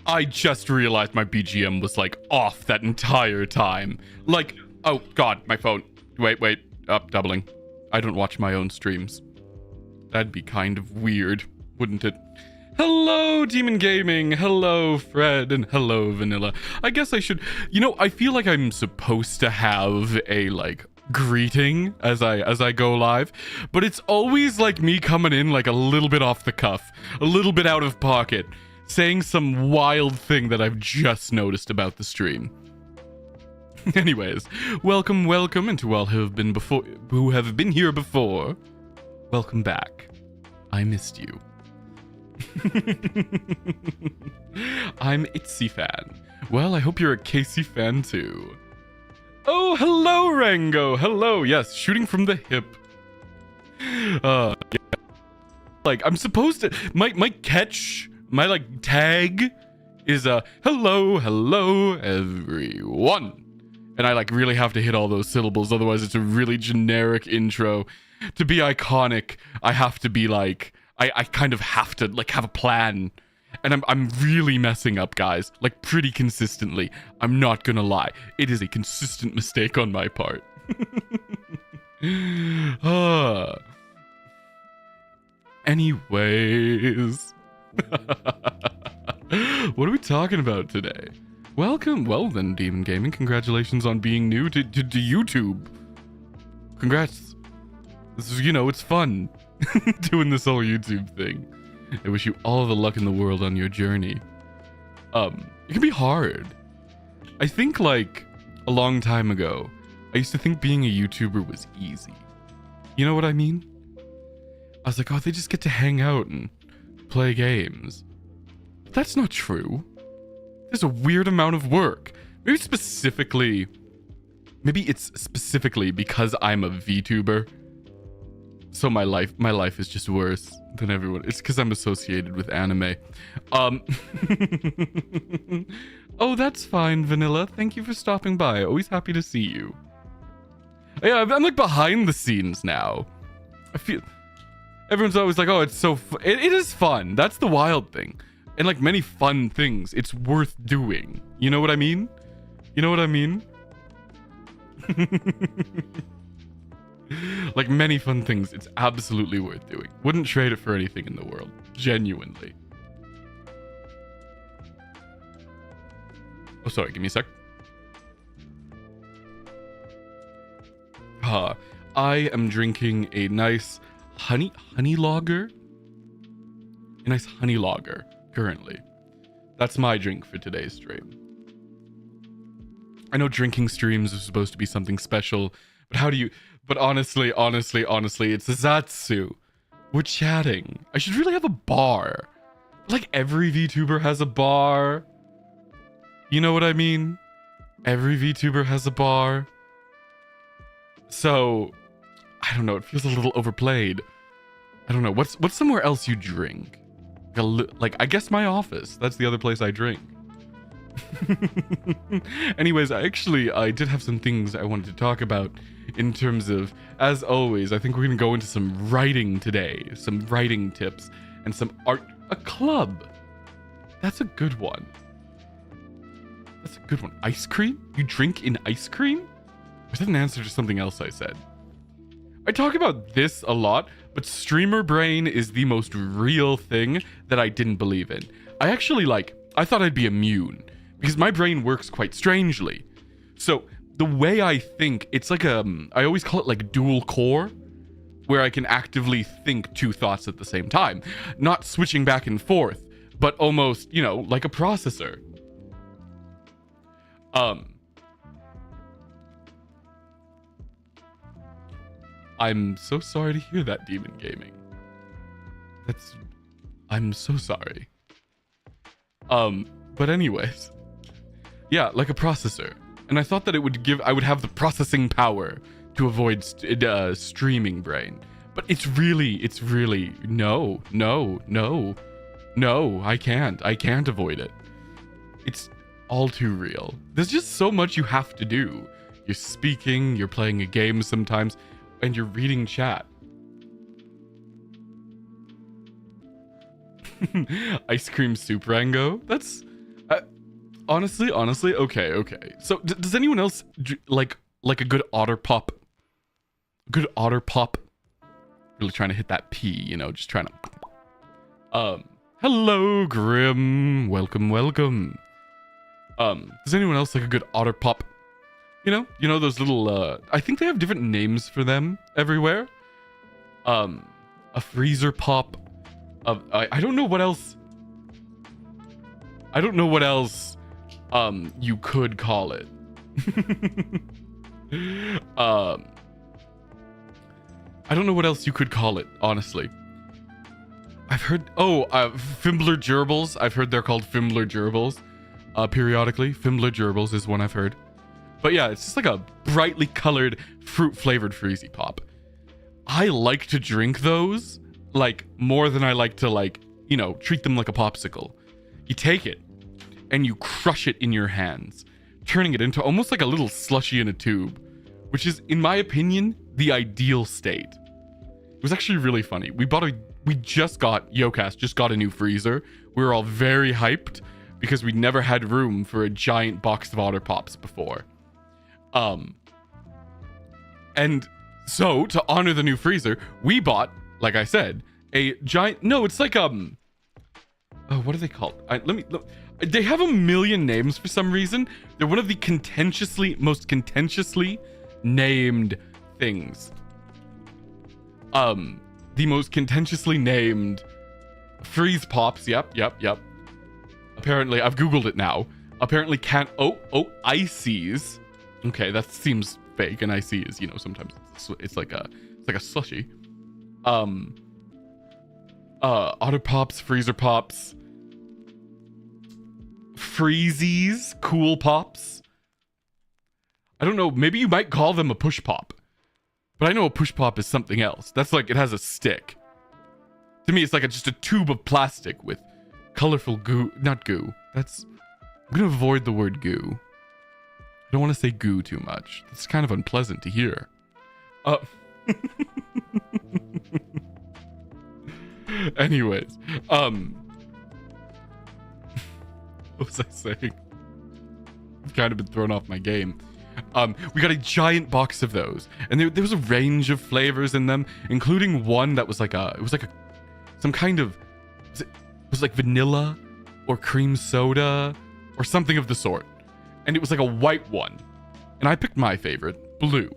I just realized my BGM was like off that entire time. Like, oh god, my phone. Wait, up, doubling. I don't watch my own streams. That'd be kind of weird, wouldn't it? Hello, Demon Gaming. Hello, Fred, and hello, Vanilla. I guess I should, I feel like I'm supposed to have a like greeting as I go live, but it's always like me coming in like a little bit off the cuff, a little bit out of pocket, saying some wild thing that I've just noticed about the stream. Anyways, welcome, and to all who have been here before, welcome back. I missed you. I'm Itsi fan. Well, I hope you're a Casey fan too. Oh, hello, Rango. Hello. Yes, shooting from the hip. Yeah. Like, I'm supposed to. My catch, my like tag, is hello, everyone. And I like really have to hit all those syllables, otherwise it's a really generic intro. To be iconic, I have to be like, I kind of have to like have a plan. And I'm really messing up, guys, like pretty consistently. I'm not gonna lie. It is a consistent mistake on my part. Anyways. What are we talking about today? Welcome. Well then, Demon Gaming, congratulations on being new to YouTube. Congrats. This is, it's fun doing this whole YouTube thing. I wish you all the luck in the world on your journey. It can be hard. I think like a long time ago, I used to think being a YouTuber was easy. You know what I mean? I was like, oh, they just get to hang out and play games. But that's not true. There's a weird amount of work. Maybe it's specifically because I'm a VTuber. So my life is just worse than everyone. It's because I'm associated with anime. Oh, that's fine, Vanilla. Thank you for stopping by. Always happy to see you. Yeah, I'm like behind the scenes now. I feel everyone's always like, oh, it's so it is fun. That's the wild thing. And like many fun things, it's worth doing. You know what I mean? Like many fun things, it's absolutely worth doing. Wouldn't trade it for anything in the world. Genuinely. Oh, sorry, give me a sec. I am drinking a nice honey lager. A nice honey lager, currently. That's my drink for today's stream. I know drinking streams are supposed to be something special, but honestly, it's a Zatsu. We're chatting. I should really have a bar. Like every VTuber has a bar. You know what I mean? Every VTuber has a bar. So, I don't know. It feels a little overplayed. I don't know. What's somewhere else you drink? Like, I guess my office. That's the other place I drink. Anyways, I did have some things I wanted to talk about in terms of, as always, I think we're going to go into some writing today, some writing tips, and some art. A club. That's a good one. Ice cream? You drink in ice cream? Or is that an answer to something else I said? I talk about this a lot, but streamer brain is the most real thing that I didn't believe in. I thought I'd be immune, because my brain works quite strangely. So the way I think, it's like I always call it like dual core, where I can actively think two thoughts at the same time. Not switching back and forth, but almost, like a processor. I'm so sorry to hear that, Demon Gaming. I'm so sorry. But anyways. Yeah, like a processor. And I thought that I would have the processing power to avoid streaming brain. But it's really, no, I can't avoid it. It's all too real. There's just so much you have to do. You're speaking, you're playing a game sometimes, and you're reading chat. Ice cream soup, Rango? Honestly, okay. So, does anyone else like a good otter pop? Good otter pop. Really trying to hit that P, you know, just trying to. Hello, Grim. Welcome. Does anyone else like a good otter pop? You know those little. I think they have different names for them everywhere. A freezer pop. I don't know what else. You could call it. I don't know what else you could call it, honestly. I've heard, Fimbler gerbils. I've heard they're called Fimbler gerbils. Periodically, Fimbler gerbils is one I've heard. But yeah, it's just like a brightly colored, fruit-flavored Freezy Pop. I like to drink those, like, more than I like to, like, you know, treat them like a popsicle. You take it, and you crush it in your hands, turning it into almost like a little slushy in a tube, which is, in my opinion, the ideal state. It was actually really funny. Yokast just got a new freezer. We were all very hyped because we never had room for a giant box of Otter Pops before. And so to honor the new freezer, we bought, like I said, a giant, no, it's like, what are they called? They have a million names for some reason. They're one of the most contentiously named things. The most contentiously named freeze pops. Yep. Apparently, I've Googled it now. Apparently ices. Okay, that seems fake. And icy is, you know, sometimes it's like a slushy. Otter Pops, Freezer Pops, Freezies, Cool Pops. I don't know, maybe you might call them a push pop. But I know a push pop is something else. That's like, it has a stick. To me, it's like just a tube of plastic with colorful goo. Not goo. I'm going to avoid the word goo. I don't want to say goo too much. It's kind of unpleasant to hear. Anyways. What was I saying? I've kind of been thrown off my game. We got a giant box of those, and there was a range of flavors in them, including one that was like some kind of, it was like vanilla or cream soda or something of the sort, and it was like a white one, and I picked my favorite, blue.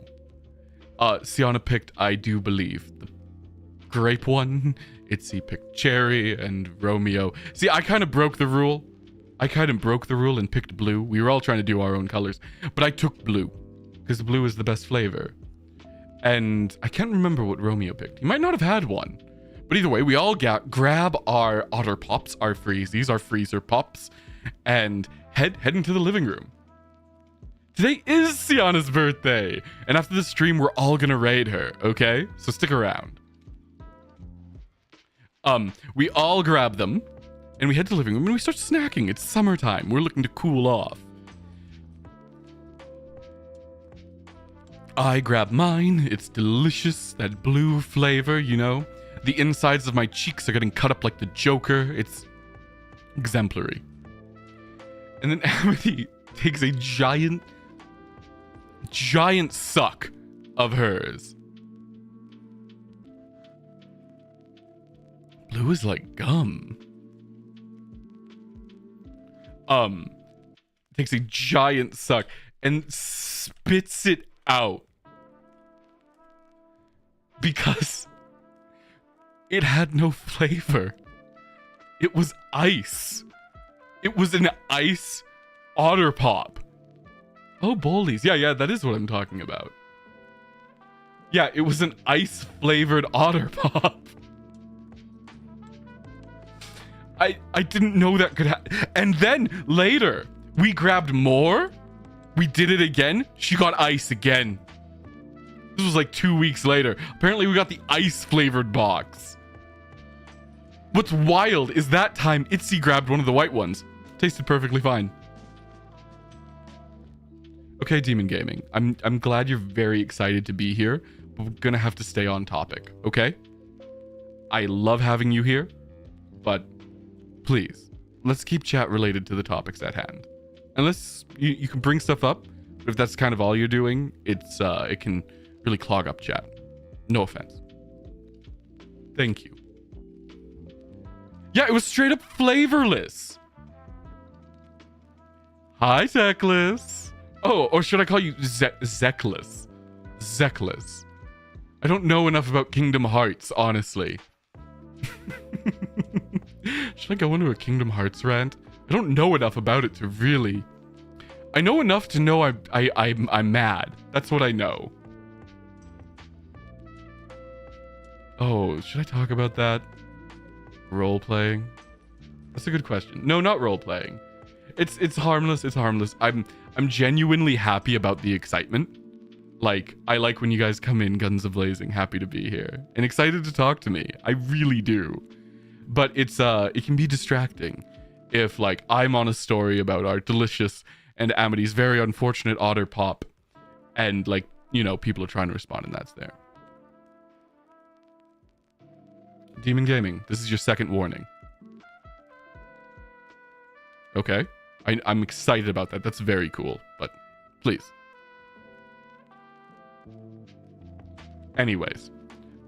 Sianna picked, I do believe, the grape one. Itsi picked cherry, and Romeo. See, I kind of broke the rule. And picked blue. We were all trying to do our own colors, but I took blue because blue is the best flavor. And I can't remember what Romeo picked. He might not have had one, but either way, we all grab our Otter Pops, our Freezies, our Freezer Pops, and head into the living room. Today is Sianna's birthday, and after the stream, we're all gonna raid her. Okay, so stick around. We all grab them. And we head to the living room and we start snacking. It's summertime. We're looking to cool off. I grab mine. It's delicious. That blue flavor, you know. The insides of my cheeks are getting cut up like the Joker. It's exemplary. And then Amity takes a giant suck of hers. Blue is like gum. Takes a giant suck and spits it out because it had no flavor. It was ice. It was an ice Otter Pop. Oh, Bolies. Yeah, that is what I'm talking about. Yeah, it was an ice flavored Otter Pop. I didn't know that could happen. And then later, we grabbed more. We did it again. She got ice again. This was like 2 weeks later. Apparently, we got the ice flavored box. What's wild is that time Itzy grabbed one of the white ones. Tasted perfectly fine. Okay, Demon Gaming. I'm glad you're very excited to be here, but we're gonna have to stay on topic, okay? I love having you here, but please, let's keep chat related to the topics at hand. Unless you can bring stuff up, but if that's kind of all you're doing, it can really clog up chat. No offense. Thank you. Yeah, it was straight up flavorless. Hi, Zeklis. Oh, or should I call you Zeklis? Zeklis. I don't know enough about Kingdom Hearts, honestly. Should I go into a Kingdom Hearts rant? I don't know enough about it to really. I know enough to know I'm mad. That's what I know. Oh, should I talk about that? Role playing? That's a good question. No, not role playing. It's harmless. It's harmless. I'm genuinely happy about the excitement. Like, I like when you guys come in guns a-blazing, happy to be here and excited to talk to me. I really do. But it can be distracting if like I'm on a story about our delicious and Amity's very unfortunate otter pop and like, you know, people are trying to respond and that's there. Demon Gaming, this is your second warning. Okay. I'm excited about that. That's very cool, but please. Anyways,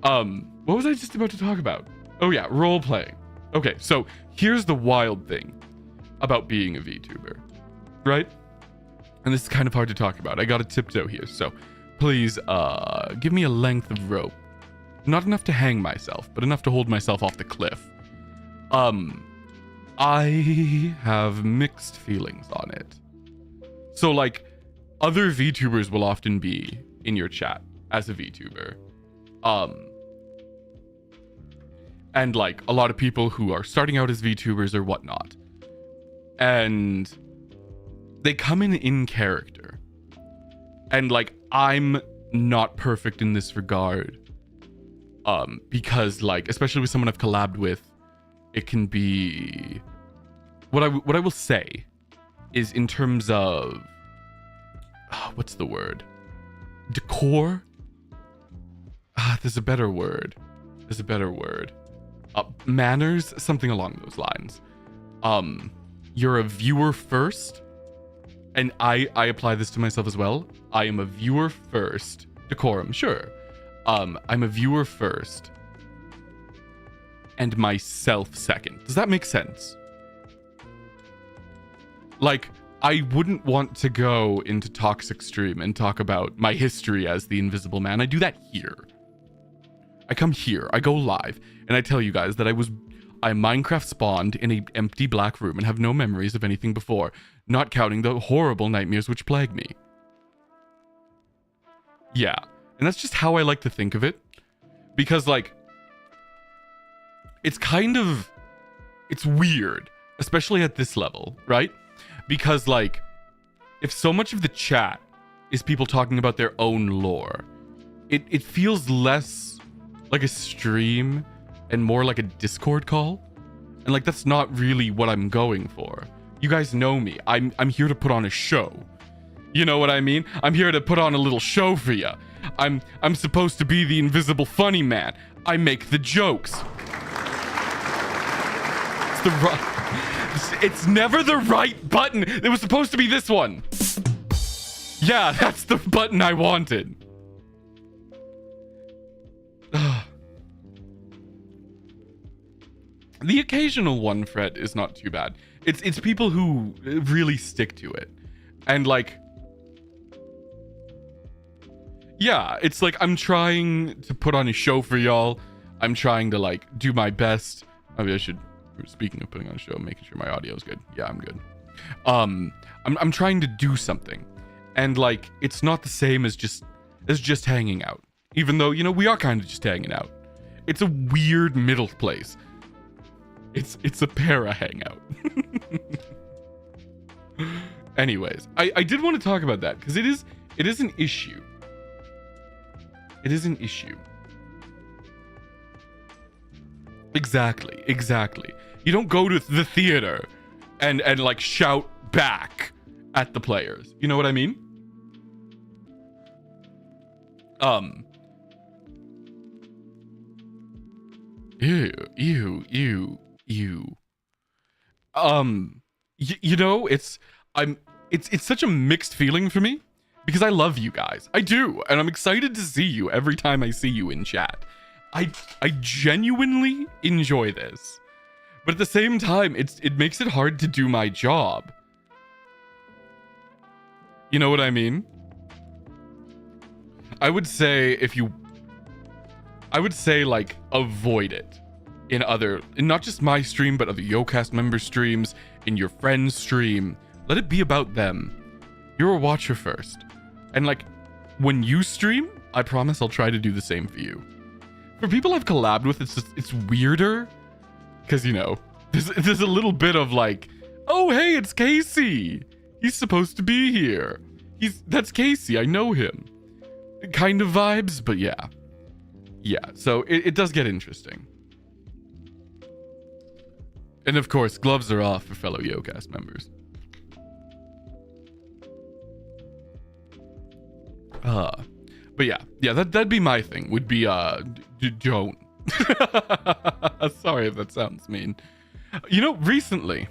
what was I just about to talk about? Oh yeah, role playing. Okay, so here's the wild thing about being a VTuber, right? And this is kind of hard to talk about. I got a tiptoe here, so please give me a length of rope. Not enough to hang myself, but enough to hold myself off the cliff. I have mixed feelings on it. So like, other VTubers will often be in your chat as a VTuber. And like a lot of people who are starting out as VTubers or whatnot. And they come in character. And like, I'm not perfect in this regard. Because like, especially with someone I've collabed with, it can be what I will say is in terms of what's the word? Decor? There's a better word. Manners, something along those lines. You're a viewer first, and I apply this to myself as well. I am a viewer first. Decorum, sure. I'm a viewer first and myself second. Does that make sense? Like, I wouldn't want to go into Toxic Stream and talk about my history as the Invisible Man. I do that here. I come here, I go live, and I tell you guys that I Minecraft spawned in an empty black room and have no memories of anything before, not counting the horrible nightmares which plague me. Yeah, and that's just how I like to think of it. Because, like, it's weird, especially at this level, right? Because, like, if so much of the chat is people talking about their own lore, it feels less like a stream and more like a Discord call. And, like, that's not really what I'm going for. You guys know me. I'm here to put on a show. You know what I mean? I'm here to put on a little show for you. I'm supposed to be the invisible funny man. I make the jokes. It's never the right button. It was supposed to be this one. Yeah, that's the button I wanted. The occasional one, Fred, is not too bad. It's people who really stick to it. And like, yeah, it's like I'm trying to put on a show for y'all. I'm trying to like do my best. Maybe I should, speaking of putting on a show, making sure my audio is good. Yeah, I'm good. I'm trying to do something. And like, it's not the same as just hanging out. Even though, you know, we are kind of just hanging out. It's a weird middle place. It's a para hangout. Anyways, I did want to talk about that because it is an issue. It is an issue. Exactly. You don't go to the theater and like shout back at the players. You know what I mean? Ew. You know, it's such a mixed feeling for me because I love you guys. I do, and I'm excited to see you every time I see you in chat. I genuinely enjoy this. But at the same time, it makes it hard to do my job. You know what I mean? I would say like avoid it in not just my stream, but other Yokast member streams, in your friend's stream. Let it be about them. You're a watcher first. And like, when you stream, I promise I'll try to do the same for you. For people I've collabed with, it's weirder. Because, you know, there's a little bit of like, oh, hey, it's Casey. He's supposed to be here. That's Casey. I know him. Kind of vibes, but yeah. Yeah, so it does get interesting. And of course, gloves are off for fellow Yokast members. But yeah, that'd be my thing. Would be don't. Sorry if that sounds mean. You know, recently,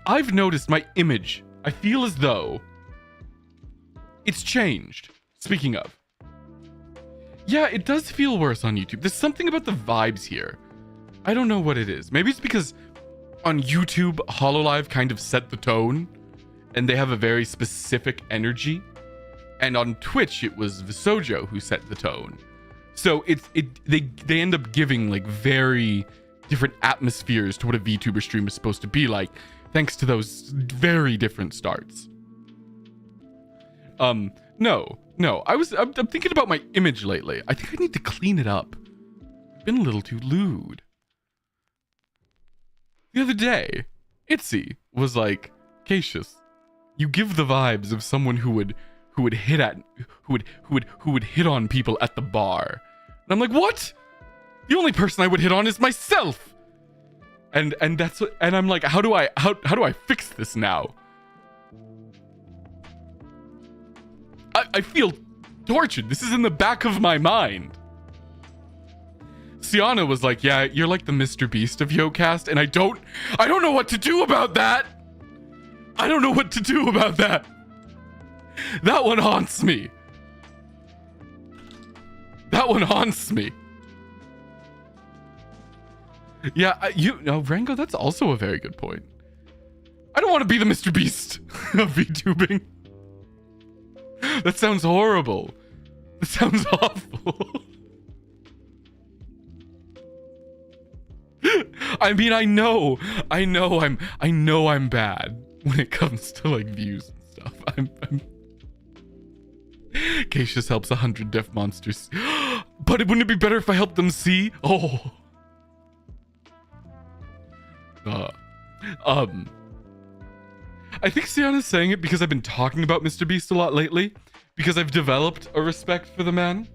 I've noticed my image. I feel as though it's changed. Speaking of. Yeah, it does feel worse on YouTube. There's something about the vibes here. I don't know what it is. Maybe it's because on YouTube, HoloLive kind of set the tone, and they have a very specific energy. And on Twitch, it was Visojo who set the tone. So they end up giving like very different atmospheres to what a VTuber stream is supposed to be like, thanks to those very different starts. No. I'm thinking about my image lately. I think I need to clean it up. I've been a little too lewd. The other day, Itsi was like, Cassius, you give the vibes of someone who would hit on people at the bar. And I'm like, what? The only person I would hit on is myself. And that's what, and I'm like, how do I fix this now? I feel tortured. This is in the back of my mind. Sianna was like, yeah, you're like the Mr. Beast of Yokast, and I don't know what to do about that. I don't know what to do about that. That one haunts me. That one haunts me. Yeah, Rango, that's also a very good point. I don't want to be the Mr. Beast of VTubing. That sounds horrible. That sounds awful. I mean, I know I'm bad when it comes to like views and stuff. I'm Cassius helps 100 deaf monsters. But wouldn't it be better if I helped them see? Oh. I think Sianna's saying it because I've been talking about Mr. Beast a lot lately. Because I've developed a respect for the man.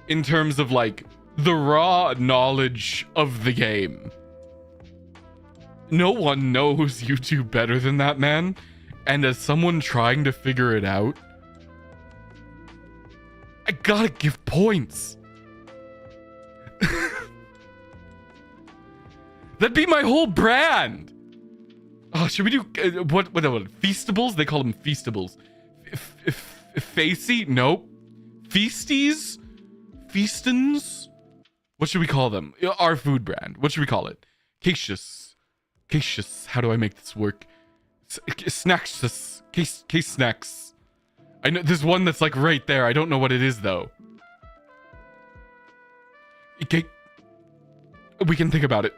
In terms of like the raw knowledge of the game. No one knows YouTube better than that man. And as someone trying to figure it out, I gotta give points. That'd be my whole brand. Oh, should we do what Feastables? They call them Feastables. Facey? Nope. Feasties? Feastins? What should we call them? Our food brand. What should we call it? Cassius. How do I make this work? Snacks. Case snacks. I know there's one that's like right there. I don't know what it is though. Okay. We can think about it.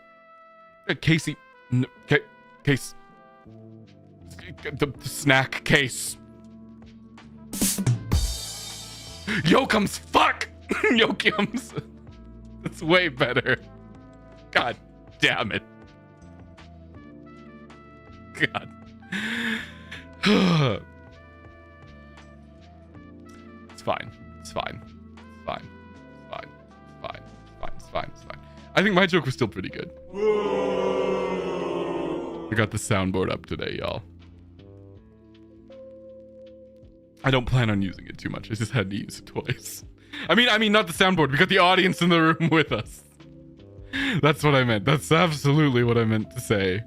Casey. No, case. The snack case. Yokums. Fuck. Yokums. That's way better. God damn it. God. It's fine. I think my joke was still pretty good. I got the soundboard up today, y'all. I don't plan on using it too much. I just had to use it twice. I mean, not the soundboard. We got the audience in the room with us. That's what I meant. That's absolutely what I meant to say.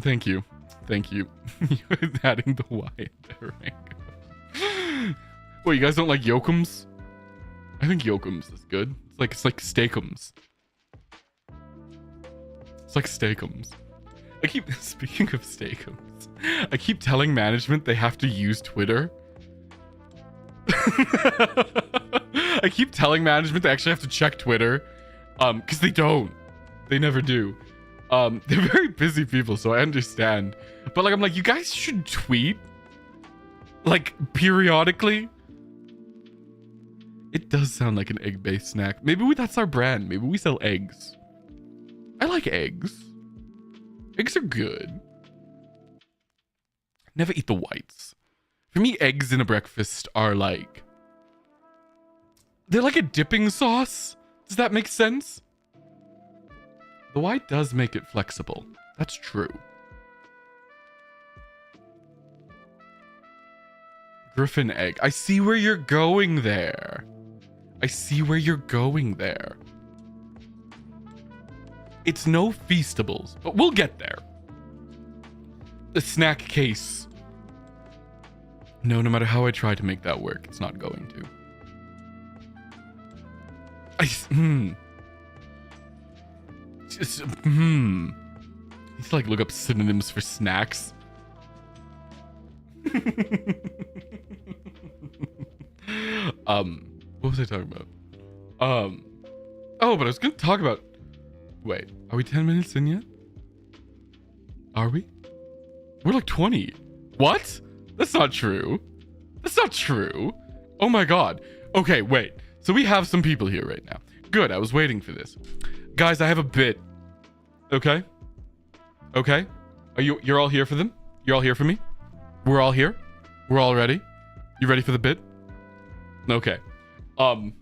Thank you. Thank you. You're adding the Y there, right? Wait, you guys don't like Yokums? I think Yokums is good. It's like Steakums. It's like Steakums. I keep speaking of Steakums. I keep telling management they have to use Twitter. I keep telling management they actually have to check Twitter. Because they don't. They never do. They're very busy people, so I understand. But like I'm like, you guys should tweet like periodically. It does sound like an egg-based snack. Maybe that's our brand. Maybe we sell eggs. I like eggs. Eggs are good. Never eat the whites. For me, eggs in a breakfast are like... they're like a dipping sauce. Does that make sense? The white does make it flexible. That's true. Griffin egg. I see where you're going there. I see where you're going there. It's no Feastables, but we'll get there. The snack case. No matter how I try to make that work, it's not going to. Need to like look up synonyms for snacks. What was I talking about? Oh, but I was gonna talk about... wait, are we 10 minutes in yet? Are we? We're like 20. What? That's not true. That's not true. Oh my god. Okay, wait. So we have some people here right now. Good, I was waiting for this. Guys, I have a bit. Okay? Okay? You're all here for them? You're all here for me? We're all here? We're all ready? You ready for the bit? Okay. We're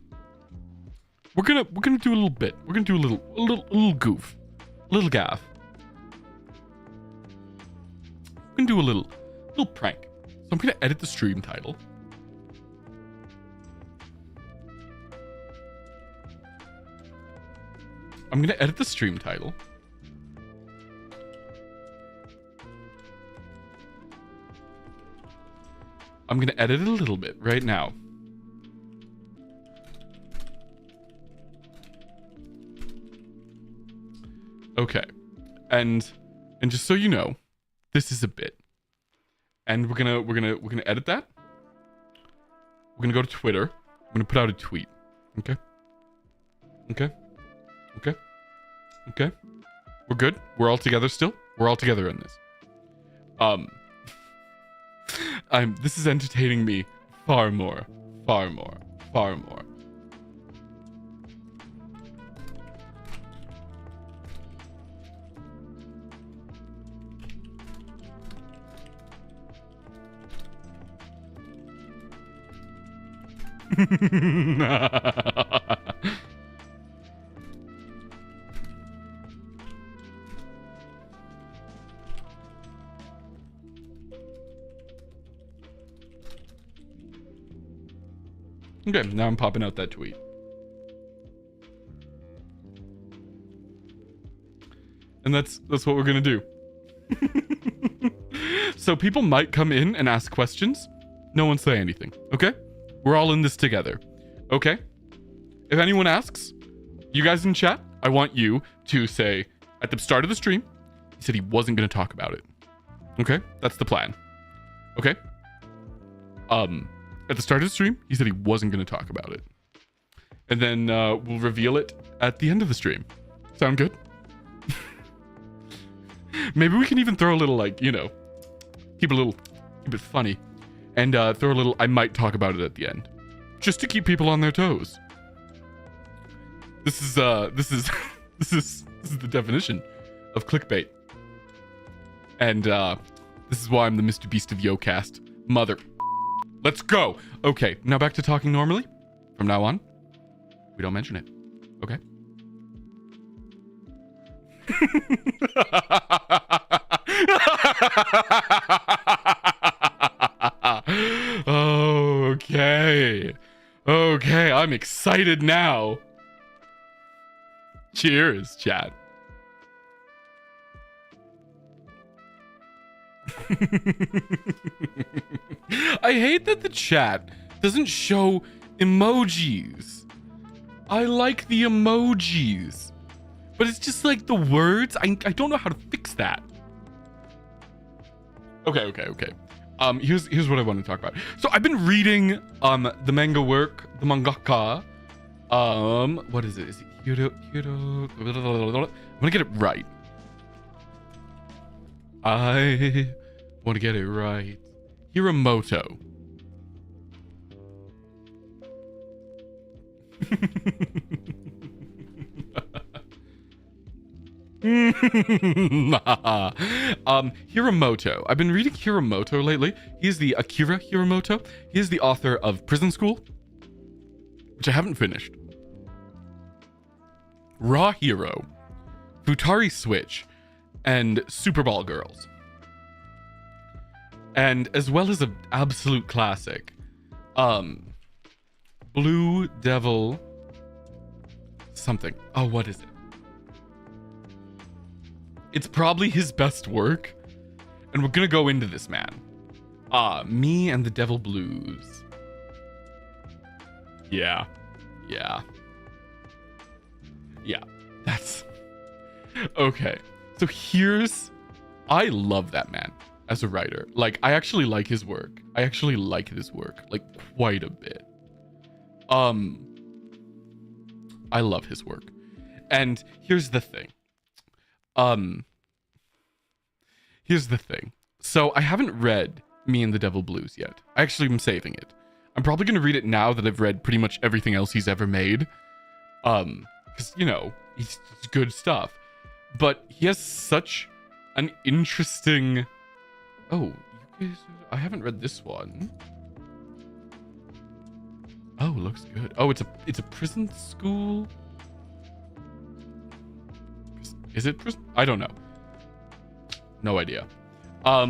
gonna do a little bit. We're gonna do a little goof. A little gaff. We're gonna do a little prank. So I'm gonna edit the stream title. I'm gonna edit the stream title. I'm gonna edit it a little bit right now. Okay, and just so you know, this is a bit, and we're gonna edit that. We're gonna go to Twitter. I'm gonna put out a tweet. Okay. Okay. Okay. Okay. We're good. We're all together still. We're all together in this. This is entertaining me far more. Far more. Far more. Okay, now I'm popping out that tweet. And that's what we're gonna do. So people might come in and ask questions. No one say anything, okay? We're all in this together, okay? If anyone asks, you guys in chat, I want you to say, at the start of the stream, he said he wasn't gonna talk about it. Okay? That's the plan. Okay? At the start of the stream, he said he wasn't going to talk about it. And then we'll reveal it at the end of the stream. Sound good? Maybe we can even throw a little, like, you know, keep it funny. And throw a little, I might talk about it at the end. Just to keep people on their toes. This is the definition of clickbait. And this is why I'm the Mr. Beast of Yokast. Mother... Let's go. Okay, now back to talking normally. From now on, we don't mention it. Okay? Okay. Okay, I'm excited now. Cheers, chat. I hate that the chat doesn't show emojis. I like the emojis, but it's just like the words. I don't know how to fix that. Okay. Here's what I want to talk about. So I've been reading the manga work, the mangaka. What is it? Is it Hiro? I'm gonna get it right. I want to get it right. Hiramoto. Hiramoto. I've been reading Hiramoto lately. He's the Akira Hiramoto. He is the author of Prison School, which I haven't finished. Raw Hero, Futari Switch, and Super Ball Girls. And as well as an absolute classic, Blue Devil something. Oh, what is it? It's probably his best work, and we're gonna go into this, man. Me and the Devil Blues. Yeah, that's okay. So I love that man as a writer. Like, I actually like his work. I actually like his work, like, quite a bit. I love his work. And here's the thing. So I haven't read Me and the Devil Blues yet. I actually am saving it. I'm probably going to read it now that I've read pretty much everything else he's ever made. Because, you know, it's good stuff. But he has such an interesting... Oh, you guys... I haven't read this one. Oh, looks good. Oh, it's a prison school? Is it prison? I don't know. No idea. I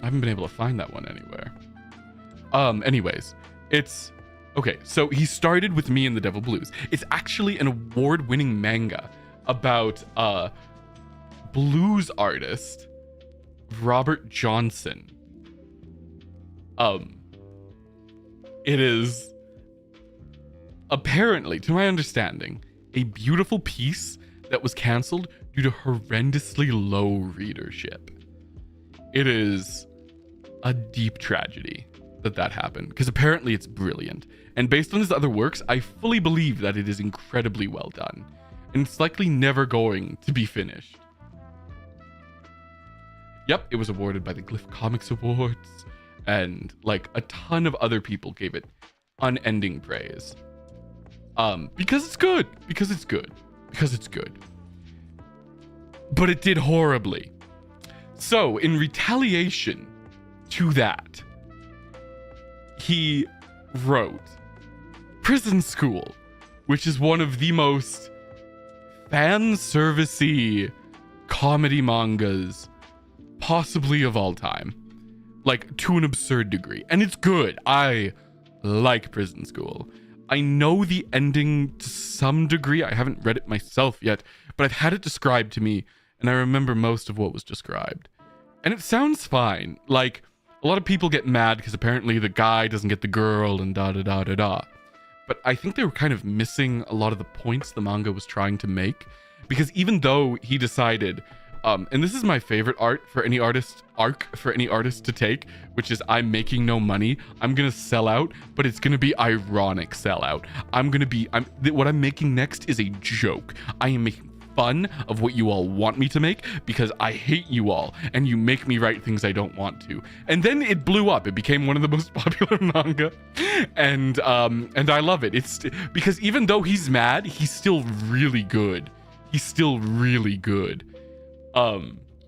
haven't been able to find that one anywhere. Anyways, it's... Okay, so he started with Me and the Devil Blues. It's actually an award-winning manga about blues artist Robert Johnson. It is apparently, to my understanding, a beautiful piece that was canceled due to horrendously low readership. It is a deep tragedy that happened, because apparently it's brilliant. And based on his other works, I fully believe that it is incredibly well done. And it's likely never going to be finished. Yep, it was awarded by the Glyph Comics Awards, and like a ton of other people gave it unending praise. Because it's good. But it did horribly. So, in retaliation to that, he wrote Prison School, which is one of the most fan-servicey comedy mangas possibly of all time. Like, to an absurd degree. And it's good. I like Prison School. I know the ending to some degree. I haven't read it myself yet, but I've had it described to me, and I remember most of what was described. And it sounds fine. Like, a lot of people get mad because apparently the guy doesn't get the girl and da-da-da-da-da. But I think they were kind of missing a lot of the points the manga was trying to make. Because even though he decided... and this is my favorite arc for any artist to take, which is I'm making no money. I'm going to sell out, but it's going to be ironic sellout. What I'm making next is a joke. I am making fun of what you all want me to make because I hate you all and you make me write things I don't want to. And then it blew up. It became one of the most popular manga, and I love it. It's because even though he's mad, he's still really good.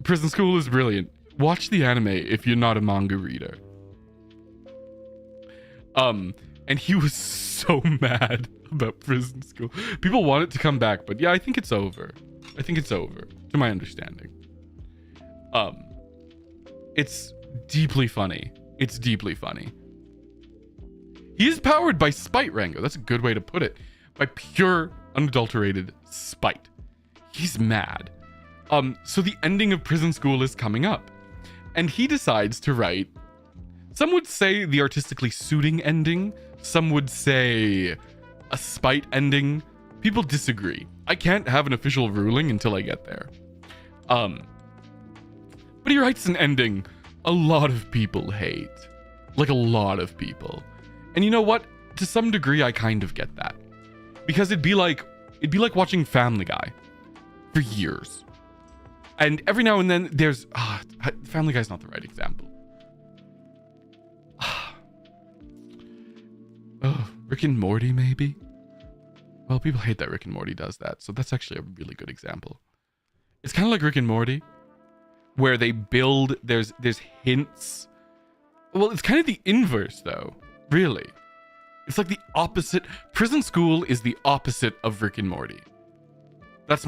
Prison School is brilliant. Watch the anime if you're not a manga reader. And he was so mad about Prison School. People want it to come back, but yeah, I think it's over. To my understanding. It's deeply funny. He is powered by spite, Rango. That's a good way to put it. By pure, unadulterated spite. He's mad. So the ending of Prison School is coming up. And he decides to write, some would say the artistically suiting ending, some would say a spite ending. People disagree. I can't have an official ruling until I get there. But he writes an ending a lot of people hate. Like a lot of people. And you know what? To some degree, I kind of get that. Because it'd be like watching Family Guy for years. And every now and then there's Family Guy's not the right example. Rick and Morty maybe? Well, people hate that Rick and Morty does that, so that's actually a really good example. It's kind of like Rick and Morty, where they build, there's hints. Well, it's kind of the inverse though, really. It's like the opposite. Prison School is the opposite of Rick and Morty. That's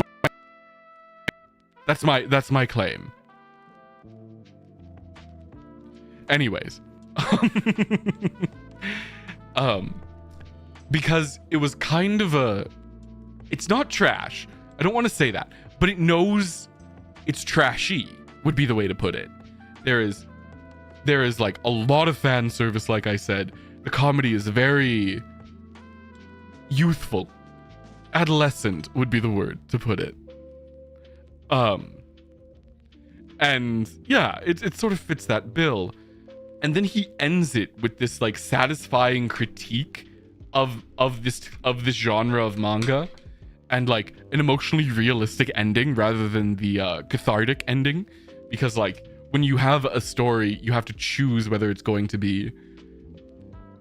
my claim. Anyways. Because it was kind of it's not trash. I don't want to say that, but it knows it's trashy would be the way to put it. There is like a lot of fan service, like I said. The comedy is very youthful. Adolescent would be the word to put it. And yeah, it sort of fits that bill. And then he ends it with this like satisfying critique of this genre of manga, and like an emotionally realistic ending rather than the cathartic ending, because like when you have a story, you have to choose whether it's going to be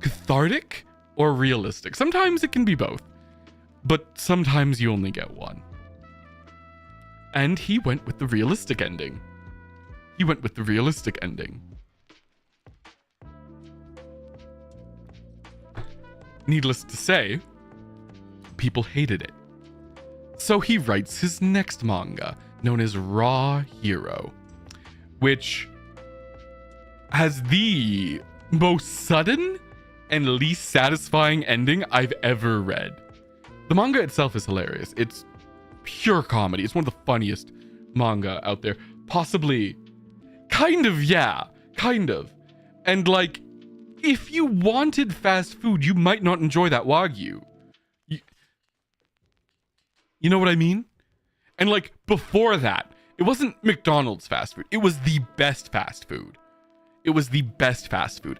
cathartic or realistic. Sometimes it can be both, but sometimes you only get one. And he went with the realistic ending. Needless to say, people hated it. So he writes his next manga, known as Raw Hero, which has the most sudden and least satisfying ending I've ever read. The manga itself is hilarious. It's pure comedy. It's one of the funniest manga out there. Possibly. Kind of. And like, if you wanted fast food, you might not enjoy that Wagyu. You know what I mean? And like, before that, it wasn't McDonald's fast food. It was the best fast food.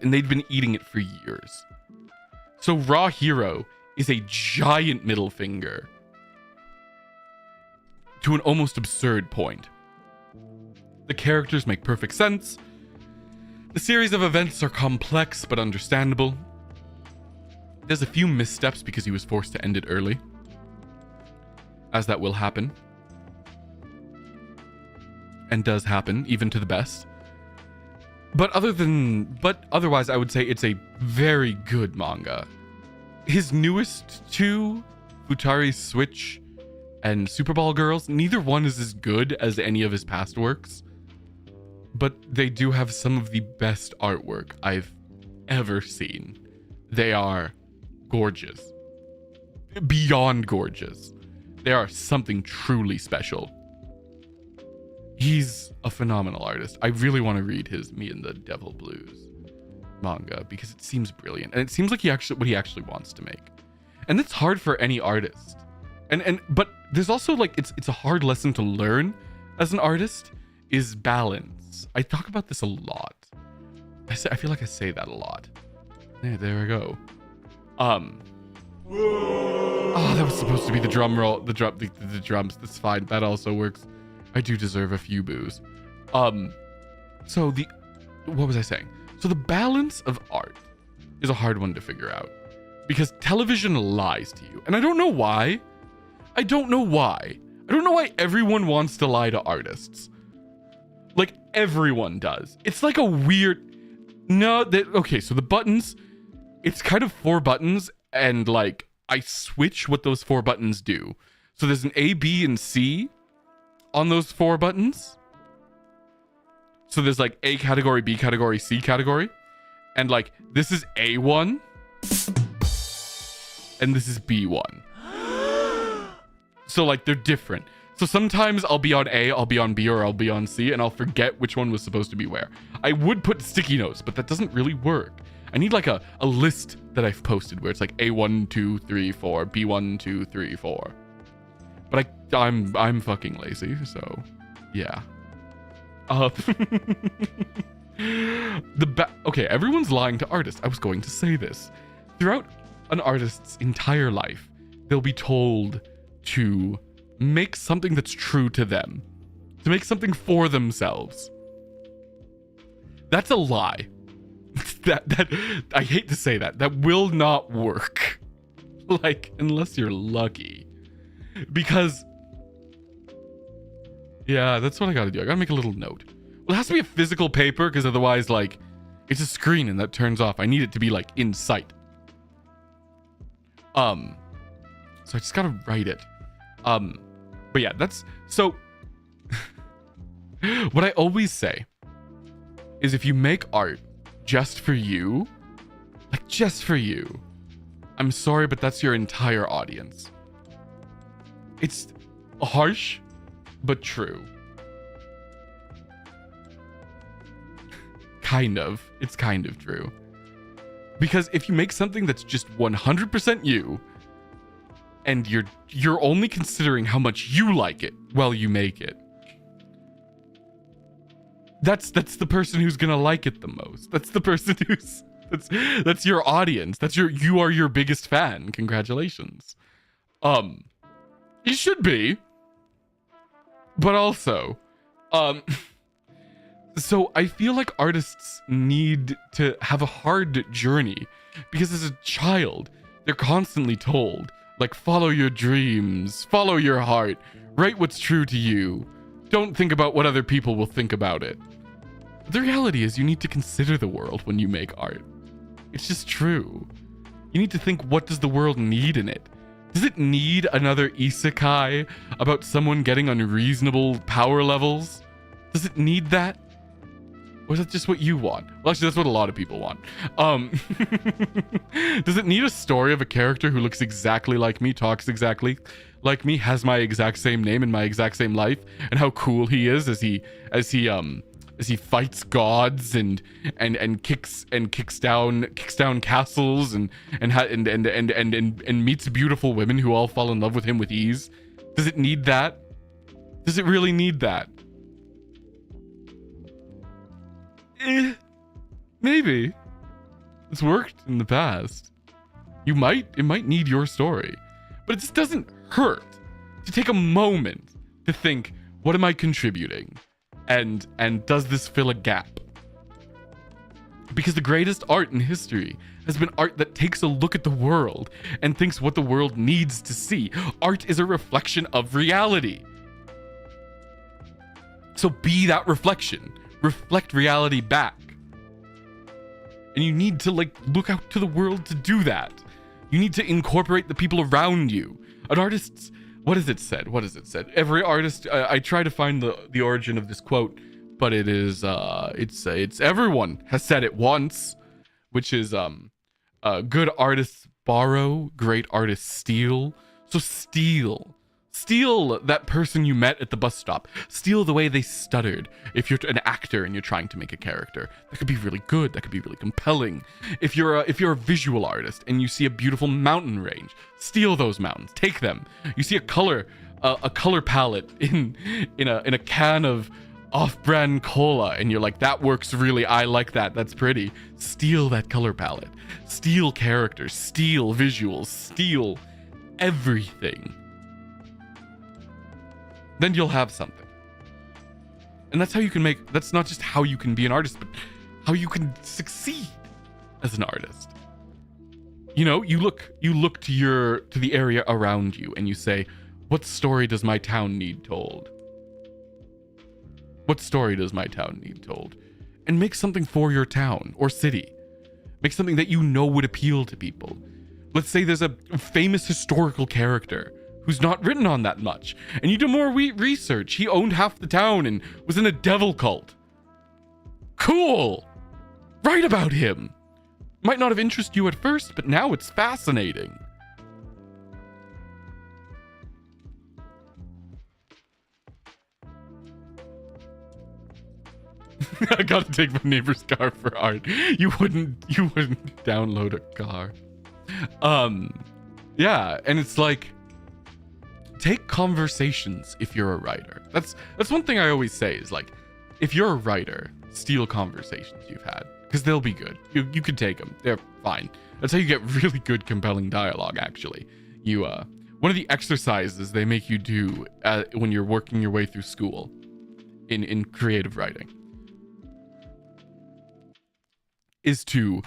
And they'd been eating it for years. So Raw Hero is a giant middle finger to an almost absurd point. The characters make perfect sense. The series of events are complex but understandable. There's a few missteps because he was forced to end it early, as that will happen. And does happen, even to the best. But otherwise, I would say it's a very good manga. His newest two, Futari Switch and Superball Girls, neither one is as good as any of his past works. But they do have some of the best artwork I've ever seen. They are gorgeous. Beyond gorgeous. They are something truly special. He's a phenomenal artist. I really want to read his Me and the Devil Blues manga because it seems brilliant. And it seems like what he actually wants to make. And that's hard for any artist. But there's also like, it's a hard lesson to learn as an artist, is balance. I talk about this a lot. I feel like I say that a lot. Yeah, there we go. Oh, that was supposed to be the drum roll, the drums. That's fine. That also works. I do deserve a few boos. So what was I saying? So the balance of art is a hard one to figure out because television lies to you. And I don't know why. I don't know why everyone wants to lie to artists. Like everyone does. It's like a weird, okay, so the buttons, it's kind of 4 buttons and like I switch what those 4 buttons do. So there's an A, B, and C on those 4 buttons. So there's like A category, B category, C category. And like this is A1 and this is B1. So like they're different. So sometimes I'll be on A, I'll be on B, or I'll be on C, and I'll forget which one was supposed to be where. I would put sticky notes, but that doesn't really work. I need like a list that I've posted where it's like A1, 2, 3, 4, B1, 2, 3, 4. But I'm fucking lazy, so yeah. Okay, everyone's lying to artists. I was going to say this. Throughout an artist's entire life, they'll be told to make something that's true to them, to make something for themselves. That's a lie. that I hate to say that will not work. Like, unless you're lucky. Because yeah, that's what I gotta do. I gotta make a little note. Well, it has to be a physical paper, because otherwise, like, it's a screen and that turns off. I need it to be like in sight. So I just gotta write it. But yeah, that's so what I always say is, if you make art just for you, like just for you, I'm sorry, but that's your entire audience. It's harsh, but true. Kind of. It's kind of true. Because if you make something that's just 100% you, and you're only considering how much you like it while you make it, that's the person who's gonna like it the most. That's the person who's that's your audience. You are your biggest fan. Congratulations. You should be. But also, so I feel like artists need to have a hard journey, because as a child, they're constantly told, like, follow your dreams, follow your heart, write what's true to you. Don't think about what other people will think about it. But the reality is, you need to consider the world when you make art. It's just true. You need to think, what does the world need in it? Does it need another isekai about someone getting unreasonable power levels? Does it need that? Or is that just what you want? Well, actually, that's what a lot of people want. Does it need a story of a character who looks exactly like me, talks exactly like me, has my exact same name and my exact same life, and how cool he is as he fights gods and kicks down castles and meets beautiful women who all fall in love with him with ease? Does it need that? Does it really need that? Maybe. It's worked in the past. It might need your story. But it just doesn't hurt to take a moment to think, what am I contributing? And does this fill a gap? Because the greatest art in history has been art that takes a look at the world and thinks what the world needs to see. Art is a reflection of reality. So be that reflection. Reflect reality back. And you need to, like, look out to the world to do that. You need to incorporate the people around you. An artist's, what is it said? Every artist, I try to find the origin of this quote, but it is, it's everyone has said it once, which is, good artists borrow, great artists steal. So steal that person you met at the bus stop. Steal the way they stuttered. If you're an actor and you're trying to make a character, that could be really good. That could be really compelling. If you're a visual artist and you see a beautiful mountain range, steal those mountains. Take them. You see a color palette in a can of off-brand cola, and you're like, that works really. I like that. That's pretty. Steal that color palette. Steal characters. Steal visuals. Steal everything. Then you'll have something. And that's how you can that's not just how you can be an artist, but how you can succeed as an artist. You know, you look to the area around you and you say, what story does my town need told? What story does my town need told? And make something for your town or city. Make something that you know would appeal to people. Let's say there's a famous historical character who's not written on that much, and you do more research. He owned half the town and was in a devil cult. Cool! Write about him! Might not have interested you at first, but now it's fascinating. I gotta take my neighbor's car for art. You wouldn't download a car. Yeah, and it's like, take conversations if you're a writer. That's one thing I always say is like, if you're a writer, steal conversations you've had, because they'll be good. You can take them. They're fine. That's how you get really good, compelling dialogue, actually. One of the exercises they make you do when you're working your way through school in creative writing is to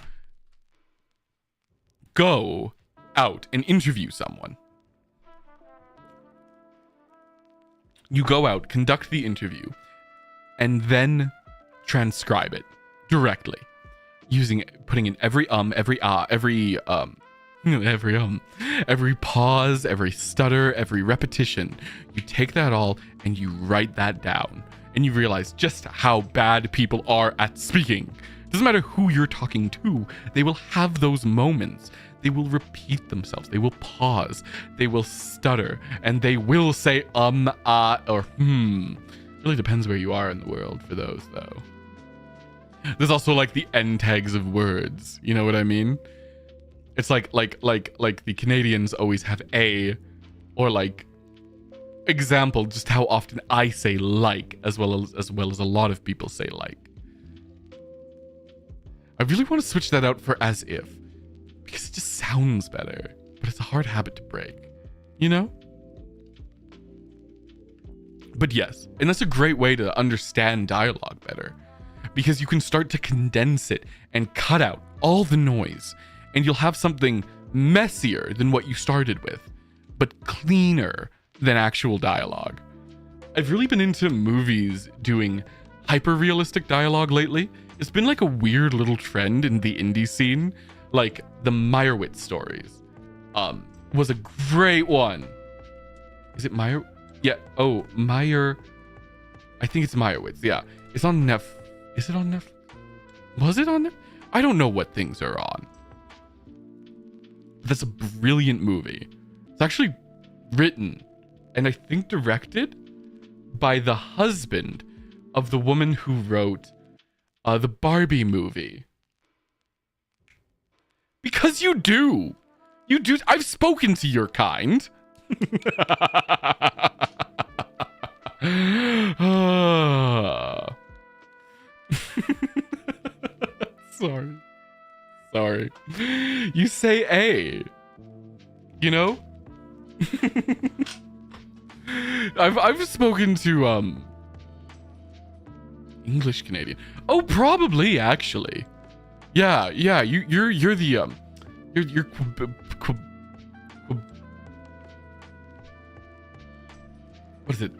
go out and interview someone. You go out, conduct the interview, and then transcribe it directly, putting in every every pause, every stutter, every repetition. You take that all and you write that down, and you realize just how bad people are at speaking. Doesn't matter who you're talking to, they will have those moments. They will repeat themselves. They will pause. They will stutter, and they will say or It really depends where you are in the world for those, though. There's also like the end tags of words. You know what I mean? It's like the Canadians always have a, or like, example, just how often I say like, as well as a lot of people say like. I really want to switch that out for as if, because it just sounds better, but it's a hard habit to break, you know? But yes, and that's a great way to understand dialogue better, because you can start to condense it and cut out all the noise, and you'll have something messier than what you started with, but cleaner than actual dialogue. I've really been into movies doing hyper-realistic dialogue lately. It's been like a weird little trend in the indie scene. Like the Meyerowitz stories was a great one. Is it Meyer? Yeah. Oh, Meyer. I think it's Meyerowitz. Yeah. It's on Is it on Netflix? Was it on Netflix? I don't know what things are on. That's a brilliant movie. It's actually written and I think directed by the husband of the woman who wrote the Barbie movie. Because you do. You do. I've spoken to your kind. Sorry. You say A. You know? I've spoken to English Canadian. Oh, probably actually. Yeah. You're the you're what is it?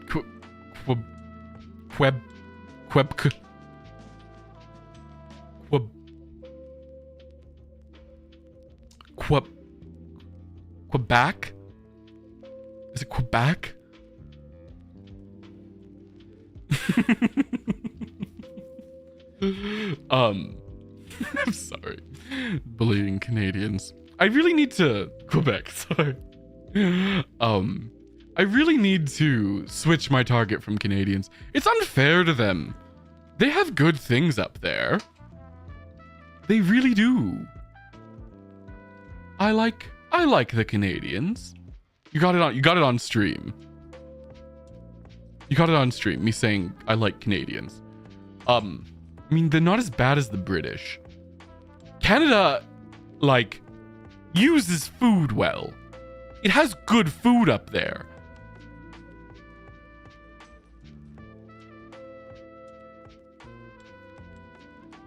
Quebec? Is it Quebec? I'm sorry. Bullying Canadians. I really need to Quebec, sorry. I really need to switch my target from Canadians. It's unfair to them. They have good things up there. They really do. I like the Canadians. You got it on stream. You got it on stream, me saying I like Canadians. I mean, they're not as bad as the British. Canada, like, uses food well. It has good food up there.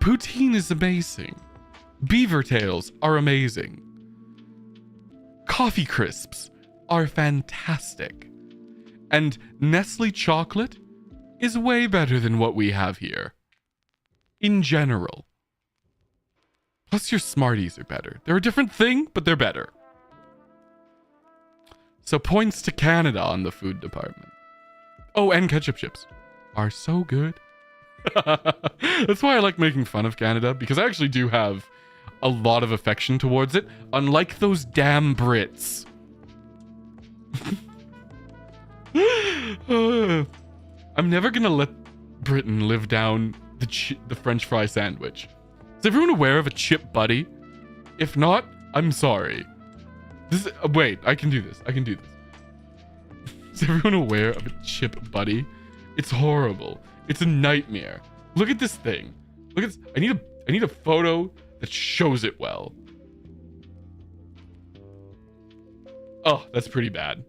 Poutine is amazing. Beaver tails are amazing. Coffee crisps are fantastic. And Nestle chocolate is way better than what we have here. In general. Plus your Smarties are better. They're a different thing, but they're better. So points to Canada on the food department. Oh, and ketchup chips are so good. That's why I like making fun of Canada, because I actually do have a lot of affection towards it, unlike those damn Brits. I'm never gonna let Britain live down the French fry sandwich. Is everyone aware of a chip buddy? If not, I'm sorry. This is, wait, I can do this. I can do this. Is everyone aware of a chip buddy? It's horrible. It's a nightmare. Look at this thing. Look at this. I need a photo that shows it well. Oh, that's pretty bad.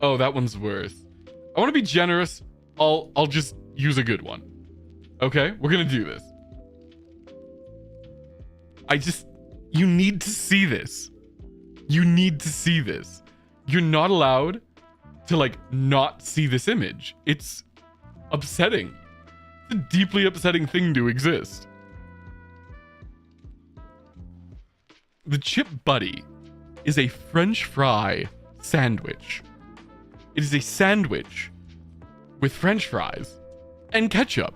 Oh, that one's worse. I want to be generous. I'll just use a good one. Okay? We're going to do this. You need to see this. You need to see this. You're not allowed to, like, not see this image. It's upsetting. It's a deeply upsetting thing to exist. The Chip Buddy is a French fry sandwich. It is a sandwich with French fries and ketchup.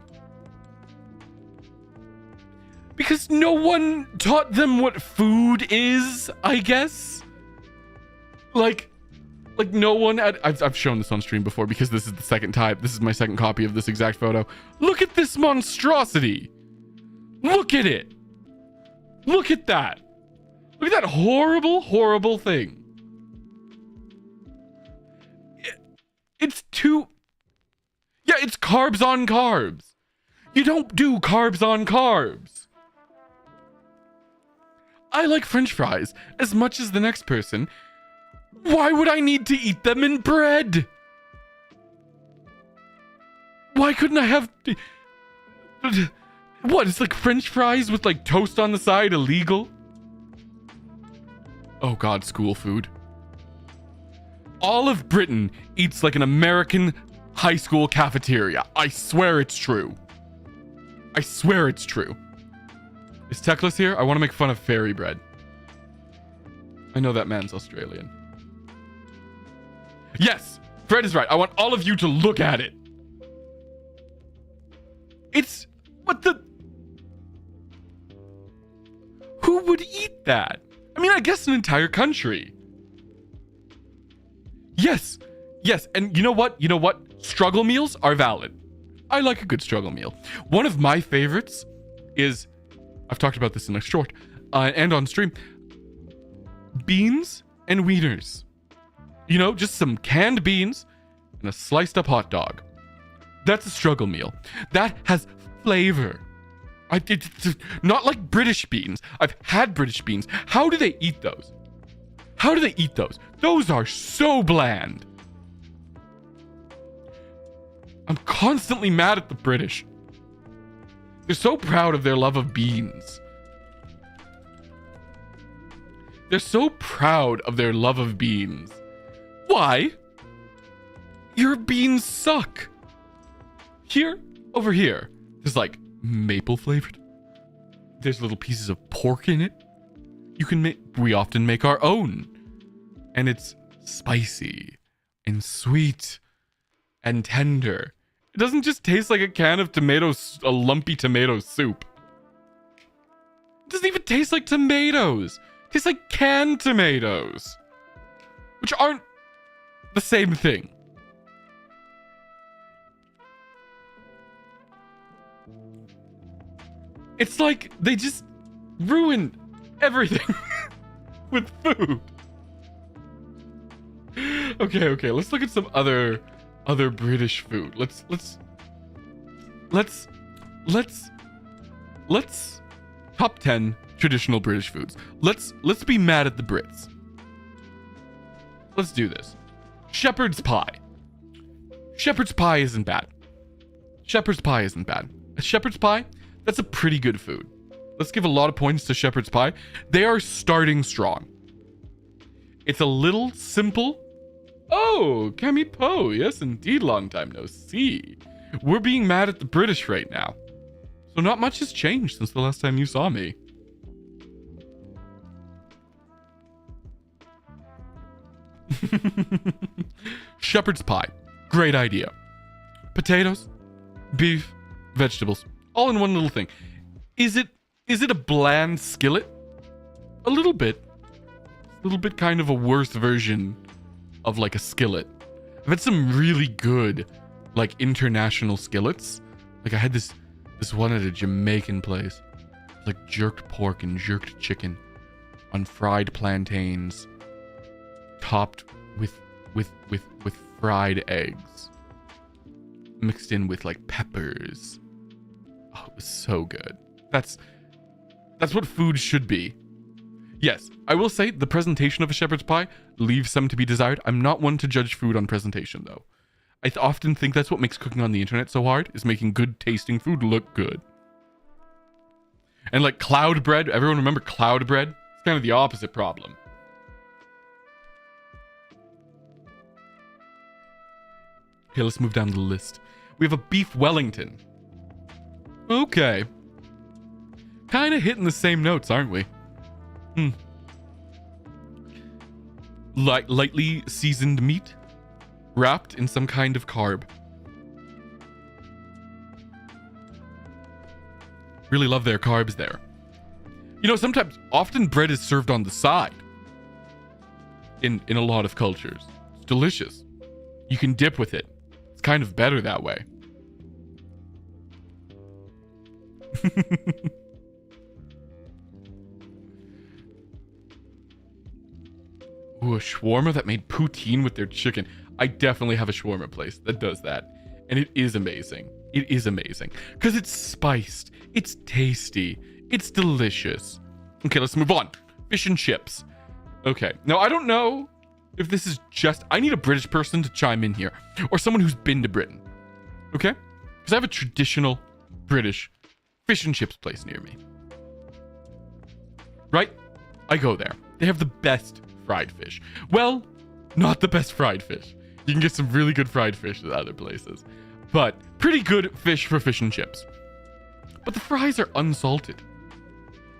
Because no one taught them what food is, I guess. Like no one I've shown this on stream before because this is the second time. This is my second copy of this exact photo. Look at this monstrosity. Look at it. Look at that. Look at that horrible, horrible thing. It's too... Yeah, it's carbs on carbs. You don't do carbs on carbs. I like French fries as much as the next person. Why would I need to eat them in bread? Why couldn't I have... What, it's like French fries with like toast on the side illegal? Oh God, school food. All of Britain eats like an American high school cafeteria. I swear it's true. I swear it's true. Is Teclis here? I want to make fun of fairy bread. I know that man's Australian. Yes, Fred is right. I want all of you to look at it. It's... What the... Who would eat that? I mean, I guess an entire country. Yes. Yes. And you know what? You know what? Struggle meals are valid. I like a good struggle meal. One of my favorites is... I've talked about this in a short and on stream. Beans and wieners. You know, just some canned beans and a sliced up hot dog. That's a struggle meal. That has flavor. It's not like British beans. I've had British beans. How do they eat those? How do they eat those? Those are so bland. I'm constantly mad at the British. They're so proud of their love of beans. They're so proud of their love of beans. Why? Your beans suck. Here, over here, there's like maple flavored. There's little pieces of pork in it. We often make our own. And it's spicy and sweet and tender. It doesn't just taste like a can of a lumpy tomato soup. It doesn't even taste like tomatoes. It tastes like canned tomatoes, which aren't the same thing. It's like they just ruined everything with food. Okay, let's look at some other British food. Let's top 10 traditional British foods. Let's be mad at the Brits. Let's do this. Shepherd's pie. Shepherd's pie isn't bad. Shepherd's pie isn't bad. A shepherd's pie, that's a pretty good food. Let's give a lot of points to shepherd's pie. They are starting strong. It's a little simple. Oh, Cami Poe. Yes, indeed. Long time no see. We're being mad at the British right now. So not much has changed since the last time you saw me. Shepherd's pie. Great idea. Potatoes, beef, vegetables, all in one little thing. Is it a bland skillet? A little bit. A little bit kind of a worse version of like a skillet. I've had some really good like international skillets. Like I had this one at a Jamaican place, like jerked pork and jerked chicken on fried plantains, topped with fried eggs, mixed in with like peppers. Oh, it was so good. That's what food should be. Yes, I will say the presentation of a shepherd's pie leaves some to be desired. I'm not one to judge food on presentation, though. I often think that's what makes cooking on the internet so hard, is making good tasting food look good. And like cloud bread, everyone remember cloud bread? It's kind of the opposite problem. Okay, let's move down the list. We have a beef Wellington. Okay. Kind of hitting the same notes, aren't we? Lightly seasoned meat, wrapped in some kind of carb. Really love their carbs there. You know, often bread is served on the side. In a lot of cultures. It's delicious. You can dip with it. It's kind of better that way. Ooh, a shawarma that made poutine with their chicken. I definitely have a shawarma place that does that. And it is amazing. It is amazing. Because it's spiced. It's tasty. It's delicious. Okay, let's move on. Fish and chips. Okay. Now, I don't know if this is just... I need a British person to chime in here. Or someone who's been to Britain. Okay? Because I have a traditional British fish and chips place near me. Right? I go there. They have the best fried fish. Well, not the best fried fish. You can get some really good fried fish at other places. But pretty good fish for fish and chips. But the fries are unsalted.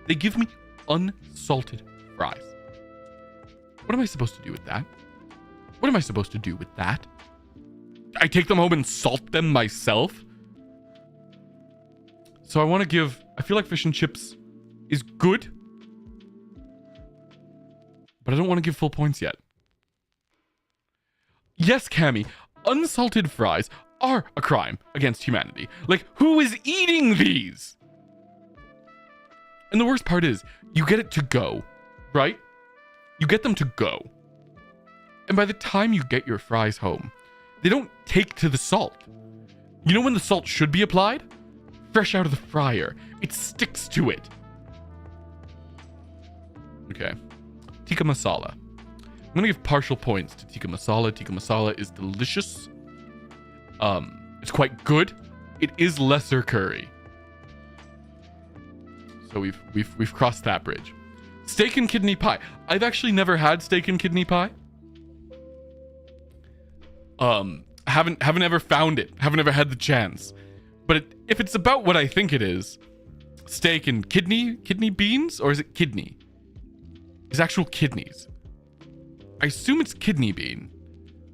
They give me unsalted fries. What am I supposed to do with that? What am I supposed to do with that? I take them home and salt them myself? So I feel like fish and chips is good. But I don't want to give full points yet. Yes, Cammy, unsalted fries are a crime against humanity. Like, who is eating these? And the worst part is, you get it to go, right? You get them to go. And by the time you get your fries home, they don't take to the salt. You know when the salt should be applied? Fresh out of the fryer. It sticks to it. Okay. Tikka masala. I'm gonna give partial points to tikka masala. Tikka masala is delicious. It's quite good. It is lesser curry. So we've crossed that bridge. Steak and kidney pie. I've actually never had steak and kidney pie. Haven't ever found it. Haven't ever had the chance. But if it's about what I think it is, steak and kidney beans, or is it kidney? It's actual kidneys. I assume it's kidney bean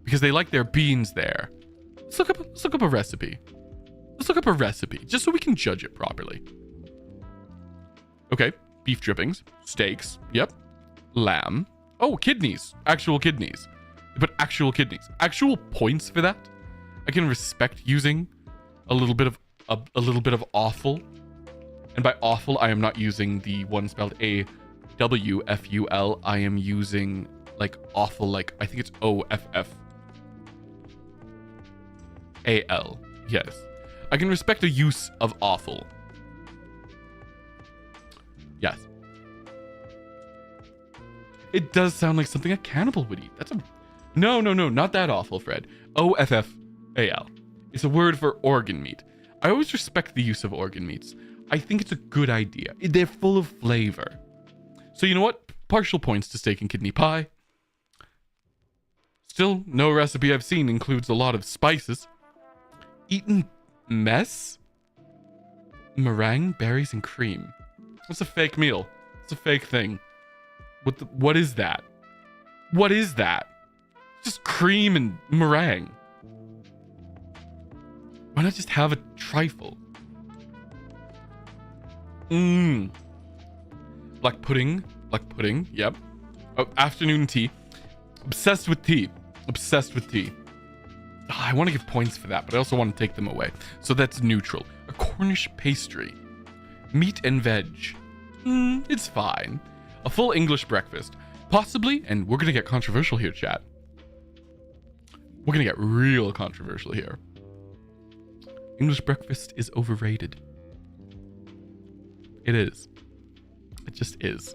because they like their beans there. Let's look up a recipe. Let's look up a recipe just so we can judge it properly. Okay, beef drippings, steaks, yep, lamb. Oh, kidneys, actual kidneys. But actual kidneys, actual points for that. I can respect using a little bit of offal, and by offal I am not using the one spelled AWFUL. I am using like awful, like I think it's OFFAL. Yes, I can respect the use of awful. Yes, it does sound like something a cannibal would eat. That's a no, not that awful, Fred. OFFAL. It's a word for organ meat. I always respect the use of organ meats. I think it's a good idea. They're full of flavor. So you know what? Partial points to steak and kidney pie. Still, no recipe I've seen includes a lot of spices. Eaten mess? Meringue, berries, and cream. It's a fake meal. It's a fake thing. What is that? What is that? Just cream and meringue. Why not just have a trifle? Black pudding, yep. Oh, afternoon tea. Obsessed with tea. I want to give points for that, but I also want to take them away. So that's neutral. A Cornish pastry. Meat and veg. It's fine. A full English breakfast. Possibly, and we're going to get controversial here, chat. We're going to get real controversial here. English breakfast is overrated. It is. It just is.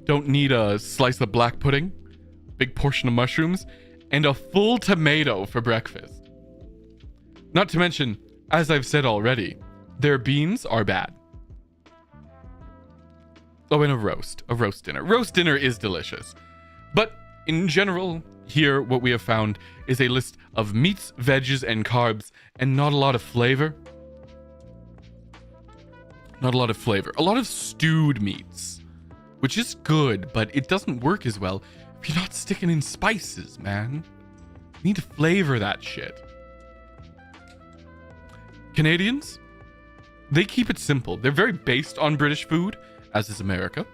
Don't need a slice of black pudding, big portion of mushrooms, and a full tomato for breakfast. Not to mention, as I've said already, their beans are bad. Oh, and a roast dinner. Roast dinner is delicious. But in general, here what we have found is a list of meats, veggies, and carbs, and not a lot of flavor. Not a lot of flavor. A lot of stewed meats, which is good, but it doesn't work as well if you're not sticking in spices, man. You need to flavor that shit. Canadians, they keep it simple. They're very based on British food, as is America.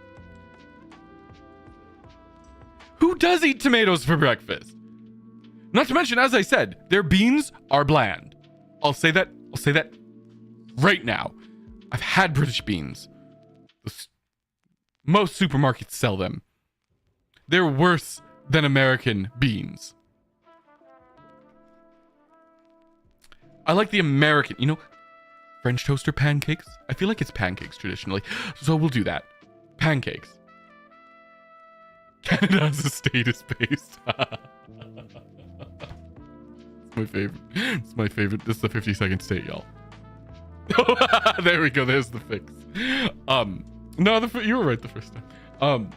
Who does eat tomatoes for breakfast? Not to mention, as I said, their beans are bland. I'll say that right now. I've had British beans. Most supermarkets sell them. They're worse than American beans. I like the American, French toast or pancakes? I feel like it's pancakes traditionally, so we'll do that. Pancakes. Canada as a state is based. It's my favorite. It's my favorite. This is the 52nd state, y'all. There we go. There's the fix. No, you were right the first time.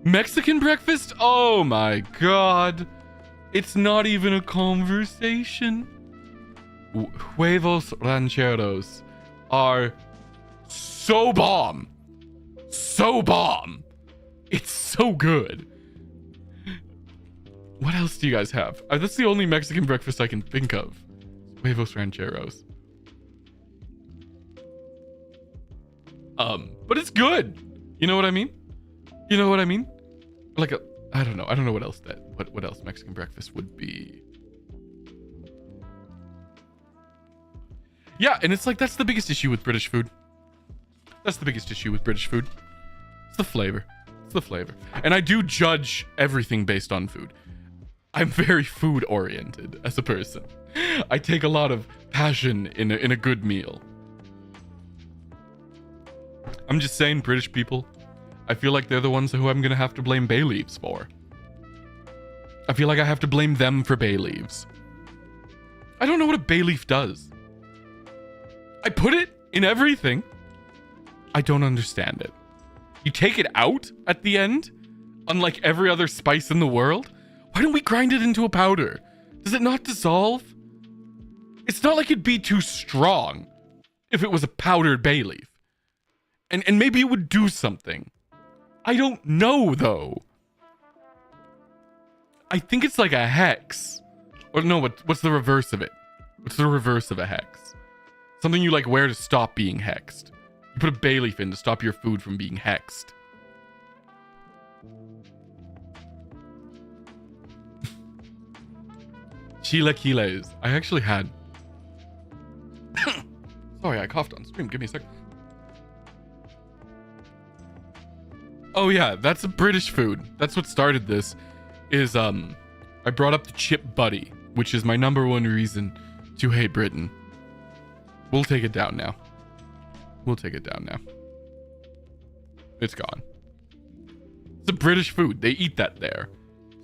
Mexican breakfast? Oh my god. It's not even a conversation. Huevos rancheros are so bomb. So bomb. It's so good. What else do you guys have? That's the only Mexican breakfast I can think of. Huevos rancheros. But it's good. You know what I mean? Like I don't know. I don't know what else what else Mexican breakfast would be. Yeah, and it's like that's the biggest issue with British food. It's the flavor. And I do judge everything based on food. I'm very food oriented as a person. I take a lot of passion in a good meal. I'm just saying, British people, I feel like they're the ones who I'm going to have to blame bay leaves for. I feel like I have to blame them for bay leaves. I don't know what a bay leaf does. I put it in everything. I don't understand it. You take it out at the end, unlike every other spice in the world? Why don't we grind it into a powder? Does it not dissolve? It's not like it'd be too strong if it was a powdered bay leaf. And maybe it would do something. I don't know, though. I think it's like a hex. Or no, what's the reverse of it? What's the reverse of a hex? Something you like wear to stop being hexed. You put a bay leaf in to stop your food from being hexed. Chilaquiles. I actually had... Sorry, I coughed on stream. Give me a second. Oh yeah, that's a British food. That's what started this. I brought up the chip buddy, which is my #1 reason to hate Britain. We'll take it down now. It's gone. It's a British food. They eat that there.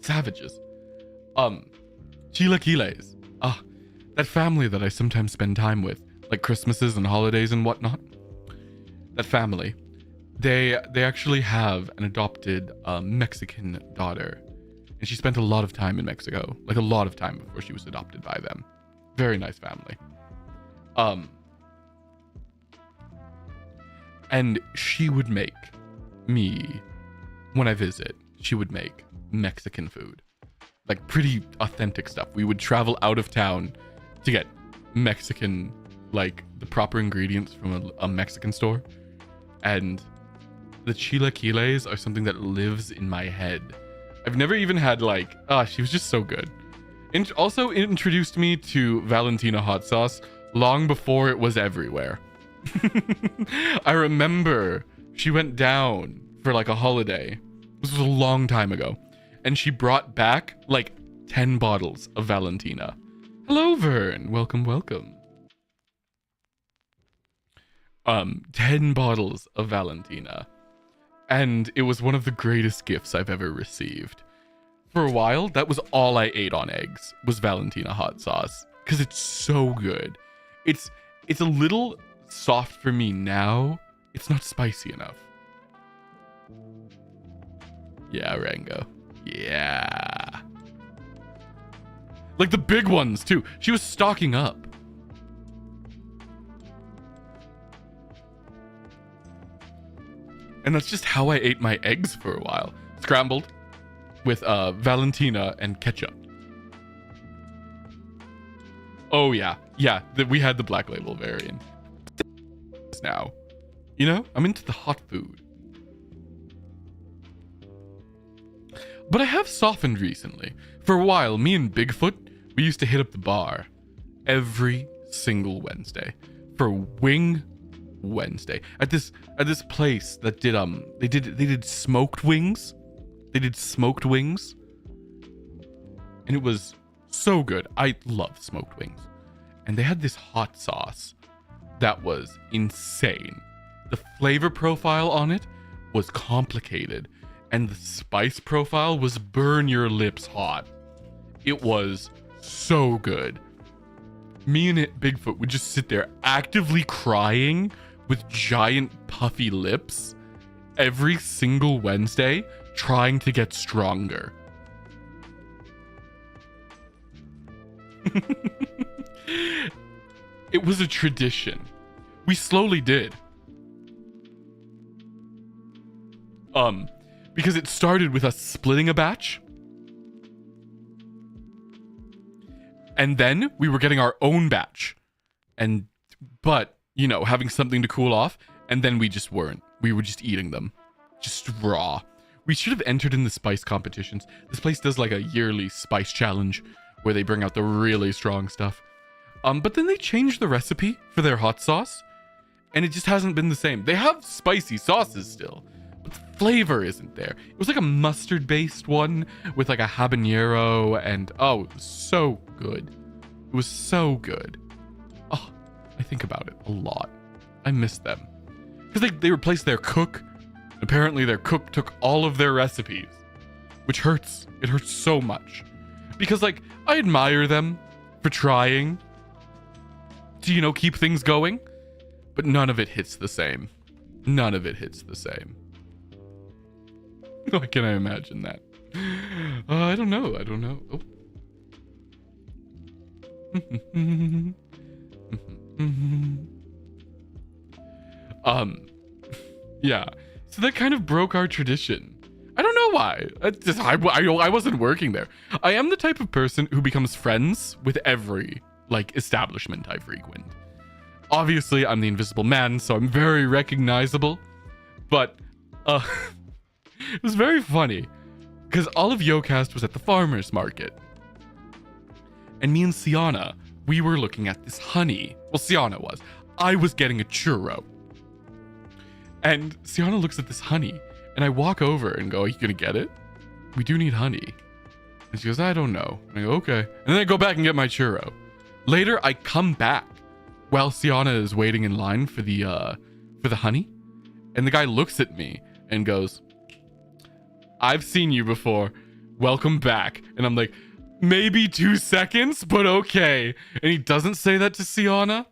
Savages. Chilaquiles. That family that I sometimes spend time with, like Christmases and holidays and whatnot. That family. They actually have an adopted Mexican daughter. And she spent a lot of time in Mexico. Like a lot of time before she was adopted by them. Very nice family. And she would make me, when I visit, she would make Mexican food. Like pretty authentic stuff. We would travel out of town to get Mexican, like the proper ingredients from a Mexican store. And the chilaquiles are something that lives in my head I've never even had like, she was just so good. And also introduced me to Valentina hot sauce long before it was everywhere. I remember she went down for like a holiday. This was a long time ago. And she brought back like 10 bottles of Valentina. Hello, Vern. Welcome, welcome. 10 bottles of Valentina. And it was one of the greatest gifts I've ever received. For a while, that was all I ate on eggs, was Valentina hot sauce. Because it's so good. It's a little soft for me now. It's not spicy enough. Yeah, Rango. Yeah. Like the big ones, too. She was stocking up. And that's just how I ate my eggs for a while. Scrambled with Valentina and ketchup. Oh, yeah. Yeah, we had the Black Label variant. Now, you know, I'm into the hot food. But I have softened recently. For a while, me and Bigfoot, we used to hit up the bar every single Wednesday for Wing Wednesday at this place that did they did smoked wings. They did smoked wings, and it was so good. I love smoked wings, and they had this hot sauce that was insane. The flavor profile on it was complicated, and the spice profile was burn your lips hot. It was so good. Me and Bigfoot would just sit there actively crying with giant puffy lips every single Wednesday, trying to get stronger. It was a tradition. We slowly did. Because it started with us splitting a batch. And then we were getting our own batch. But, you know, having something to cool off. And then we just weren't. We were just eating them. Just raw. We should have entered in the spice competitions. This place does like a yearly spice challenge where they bring out the really strong stuff. But then they changed the recipe for their hot sauce. And it just hasn't been the same. They have spicy sauces still, but the flavor isn't there. It was like a mustard-based one with like a habanero, and oh, it was so good. It was so good. Oh, I think about it a lot. I miss them. Because they replaced their cook. Apparently their cook took all of their recipes, which hurts. It hurts so much. Because like, I admire them for trying to, you know, keep things going. But none of it hits the same. None of it hits the same. Why can I imagine that? I don't know. I don't know. Oh. Yeah. So that kind of broke our tradition. I don't know why. I wasn't working there. I am the type of person who becomes friends with every like establishment I frequent. Obviously, I'm the invisible man, so I'm very recognizable. But it was very funny because all of Yokast was at the farmer's market. And me and Sianna, we were looking at this honey. Well, Sianna was. I was getting a churro. And Sianna looks at this honey, and I walk over and go, "Are you gonna get it? We do need honey." And she goes, "I don't know." And I go, "Okay." And then I go back and get my churro. Later, I come back while Sianna is waiting in line for the honey, and the guy looks at me and goes, "I've seen you before. Welcome back." And I'm like, "Maybe 2 seconds, but okay." And he doesn't say that to Sianna.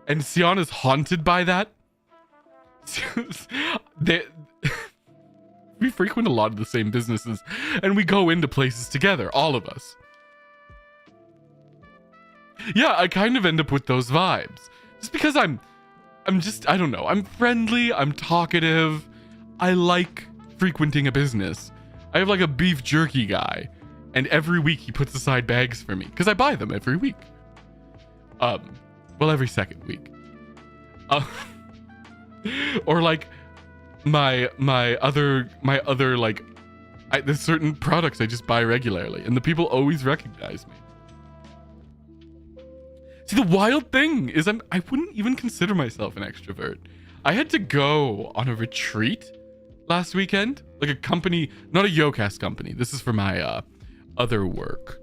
And Sianna's haunted by that. We frequent a lot of the same businesses, and we go into places together, all of us. Yeah, I kind of end up with those vibes. Just because I'm just, I don't know. I'm friendly, I'm talkative. I like frequenting a business. I have like a beef jerky guy, and every week he puts aside bags for me because I buy them every week. Well, every second week. Or like my other like There's certain products I just buy regularly, and the people always recognize me. See, the wild thing is I wouldn't even consider myself an extrovert. I had to go on a retreat last weekend, like a company, not a Yokast company. This is for my other work.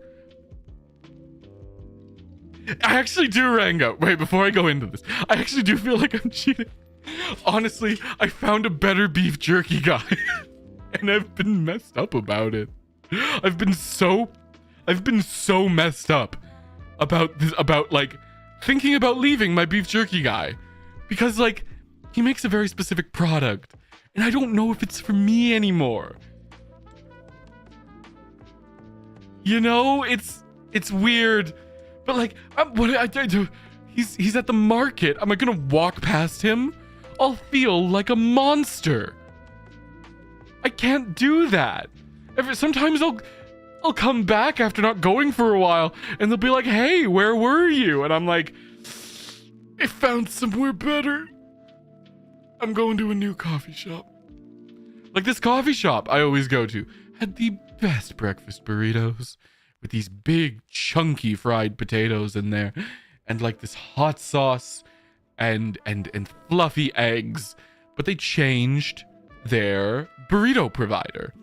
I actually do, Rango. Wait, before I go into this, I actually do feel like I'm cheating. Honestly, I found a better beef jerky guy, and I've been messed up about it. I've been so messed up about this, about like thinking about leaving my beef jerky guy, because like he makes a very specific product, and I don't know if it's for me anymore. You know, it's weird. But like, what I do? He's at the market. Am I gonna walk past him? I'll feel like a monster. I can't do that. Sometimes I'll come back after not going for a while, and they'll be like, "Hey, where were you?" And I'm like, "I found somewhere better. I'm going to a new coffee shop." Like this coffee shop I always go to had the best breakfast burritos, with these big chunky fried potatoes in there, and like this hot sauce and fluffy eggs. But they changed their burrito provider,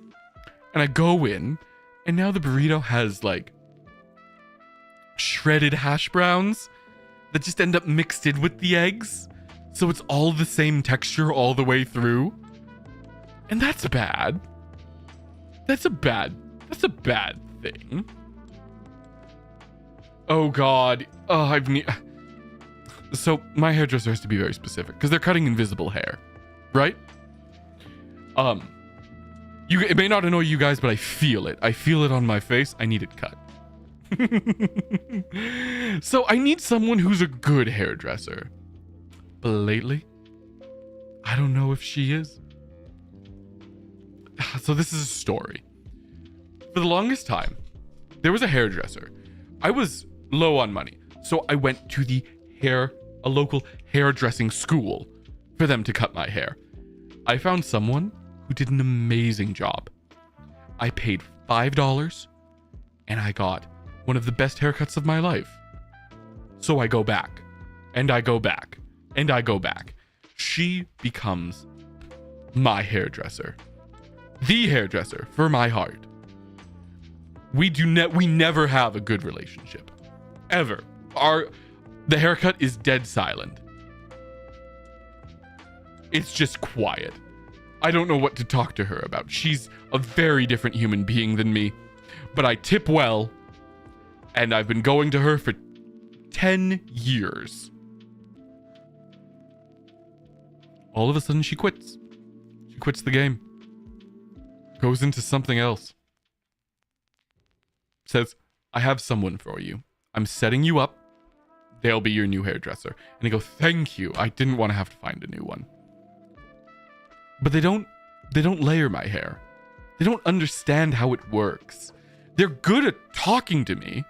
and I go in, and now the burrito has like shredded hash browns that just end up mixed in with the eggs, so it's all the same texture all the way through. And that's bad. That's a bad thing. Oh god. Oh, so my hairdresser has to be very specific because they're cutting invisible hair, right? It may not annoy you guys, but I feel it. I feel it on my face. I need it cut. So I need someone who's a good hairdresser. But lately, I don't know if she is. So this is a story. For the longest time, there was a hairdresser. I was low on money, so I went to a local hairdressing school for them to cut my hair. I found someone who did an amazing job. I paid $5 and I got one of the best haircuts of my life. So I go back and I go back and I go back. She becomes my hairdresser. The hairdresser for my heart. We never have a good relationship. Ever. The haircut is dead silent. It's just quiet. I don't know what to talk to her about. She's a very different human being than me, but I tip well, and I've been going to her for 10 years. All of a sudden she quits. She quits the game. Goes into something else. Says, "I have someone for you. I'm setting you up. They'll be your new hairdresser." And I go, "Thank you. I didn't want to have to find a new one." But they don't layer my hair. They don't understand how it works. They're good at talking to me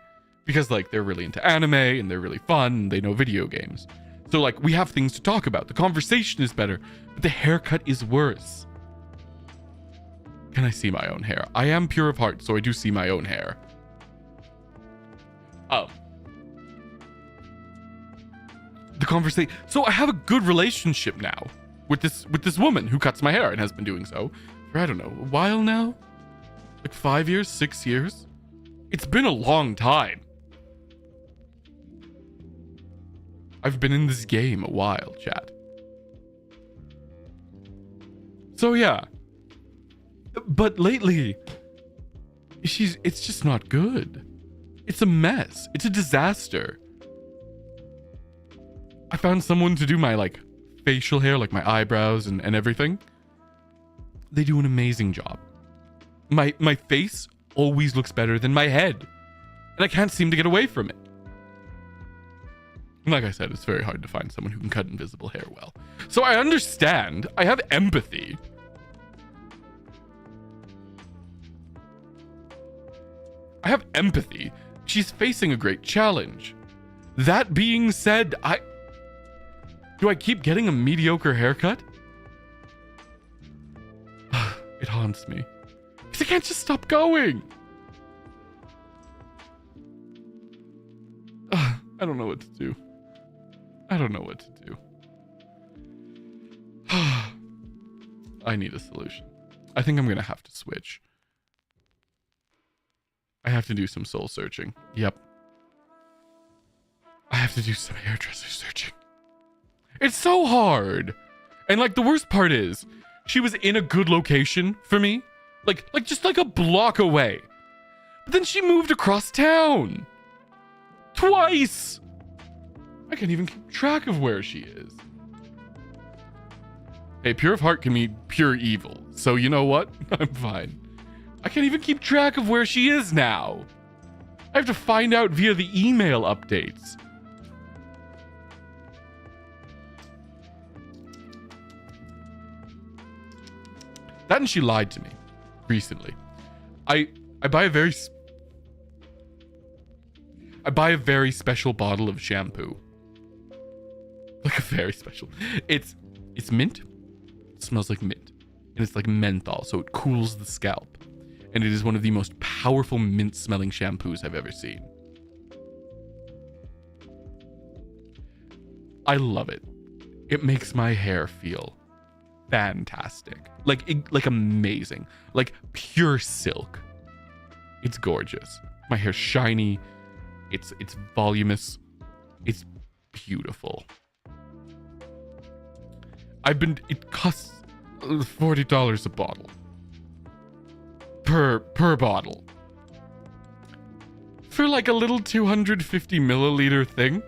because like they're really into anime and they're really fun and they know video games. So like we have things to talk about. The conversation is better, but the haircut is worse. Can I see my own hair? I am pure of heart, so I do see my own hair. The conversation. So I have a good relationship now with this woman who cuts my hair and has been doing so for, I don't know, a while now? Like 5 years, 6 years? It's been a long time. I've been in this game a while, chat. So yeah. But lately, it's just not good. It's a mess. It's a disaster. I found someone to do my like facial hair, like my eyebrows and everything. They do an amazing job. My face always looks better than my head, and I can't seem to get away from it. And like I said, it's very hard to find someone who can cut invisible hair well. So I understand. I have empathy. I have empathy. She's facing a great challenge. That being said, do I keep getting a mediocre haircut? It haunts me. Because I can't just stop going. I don't know what to do. I don't know what to do. I need a solution. I think I'm going to have to switch. I have to do some soul searching. Yep. I have to do some hairdresser searching. It's so hard. And like the worst part is, she was in a good location for me. Like just like a block away. But then she moved across town. Twice. I can't even keep track of where she is. Hey, pure of heart can mean pure evil. So you know what? I'm fine. I can't even keep track of where she is now. I have to find out via the email updates. That and she lied to me recently. I buy a very special bottle of shampoo. Like a very special. It's mint. It smells like mint. And it's like menthol, so it cools the scalp. And it is one of the most powerful mint smelling shampoos I've ever seen. I love it. It makes my hair feel fantastic. Like amazing. Like pure silk. It's gorgeous. My hair's shiny. It's voluminous. It's beautiful. It costs $40 a bottle. Per bottle. For like a little 250 milliliter thing.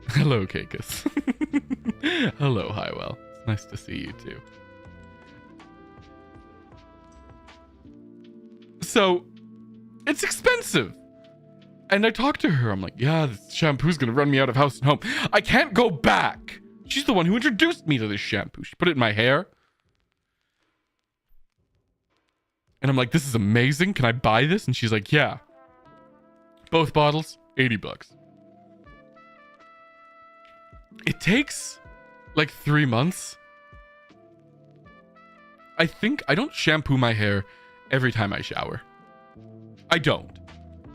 Hello, Kakus. Hello, Highwell. It's nice to see you too. So, it's expensive. And I talked to her. I'm like, yeah, this shampoo's gonna run me out of house and home. I can't go back. She's the one who introduced me to this shampoo. She put it in my hair. And I'm like, this is amazing. Can I buy this? And she's like, yeah. Both bottles, $80. It takes like 3 months. I think I don't shampoo my hair every time I shower. I don't.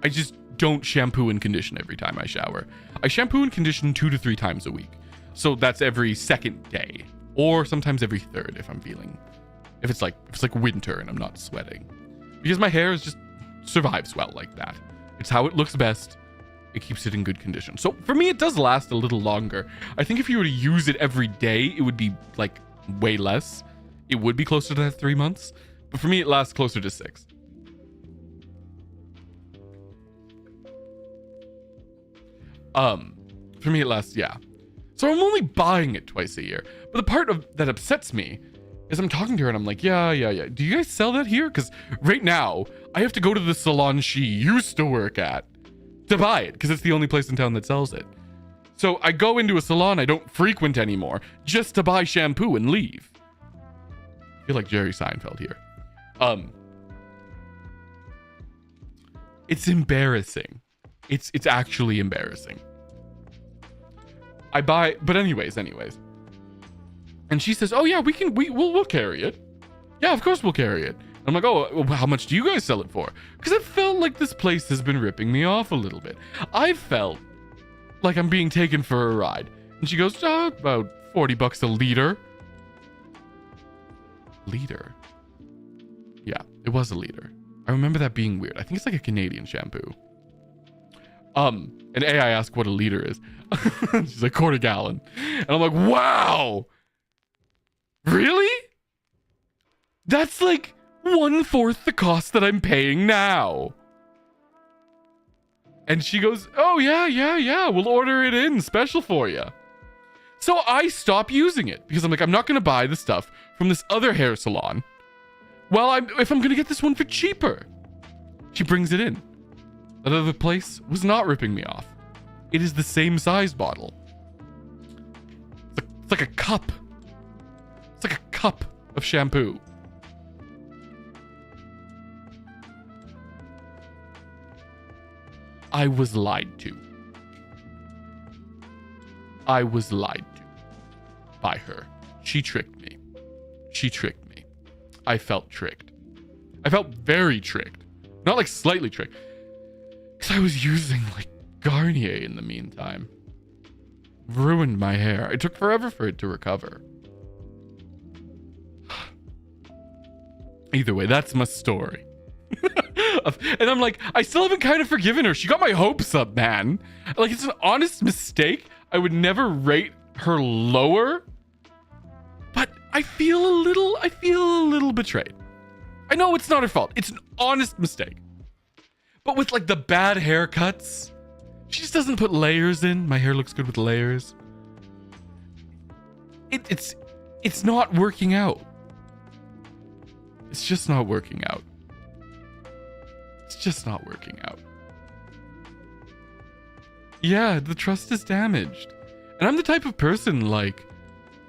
I just don't shampoo and condition every time I shower. I shampoo and condition 2 to 3 times a week. So that's every second day. Or sometimes every third if I'm feeling... If it's like winter and I'm not sweating. Because my hair just survives well like that. It's how it looks best. It keeps it in good condition. So for me, it does last a little longer. I think if you were to use it every day, it would be like way less. It would be closer to that 3 months. But for me, it lasts closer to 6. For me, it lasts, yeah. So I'm only buying it twice a year. But the part that upsets me is I'm talking to her and I'm like, yeah. Do you guys sell that here? Because right now, I have to go to the salon she used to work at to buy it because it's the only place in town that sells it. So I go into a salon I don't frequent anymore just to buy shampoo and leave. I feel like Jerry Seinfeld here. It's embarrassing. It's actually embarrassing. But anyways. And she says, oh yeah, we'll carry it. Yeah, of course we'll carry it. I'm like, oh, well, how much do you guys sell it for? Because I felt like this place has been ripping me off a little bit. I felt like I'm being taken for a ride. And she goes, about $40 a liter. Liter? Yeah, it was a liter. I remember that being weird. I think it's like a Canadian shampoo. And I ask what a liter is. She's like, quarter gallon. And I'm like, wow! Really? That's like 1/4 the cost that I'm paying now. And she goes, oh yeah, we'll order it in special for you. So I stop using it because I'm like, I'm not going to buy the stuff from this other hair salon. Well, if I'm going to get this one for cheaper. She brings it in. That other place was not ripping me off. It is the same size bottle. It's like a cup. It's like a cup of shampoo. I was lied to. I was lied to by her. She tricked me. I felt tricked. I felt very tricked. Not like slightly tricked. Because I was using like Garnier in the meantime. Ruined my hair. It took forever for it to recover. Either way, that's my story. And I'm like, I still haven't kind of forgiven her. She got my hopes up, man. Like, it's an honest mistake. I would never rate her lower. But I feel a little betrayed. I know it's not her fault. It's an honest mistake. But with like the bad haircuts, she just doesn't put layers in. My hair looks good with layers. It's not working out. It's just not working out. It's just not working out. Yeah, the trust is damaged. And I'm the type of person, like,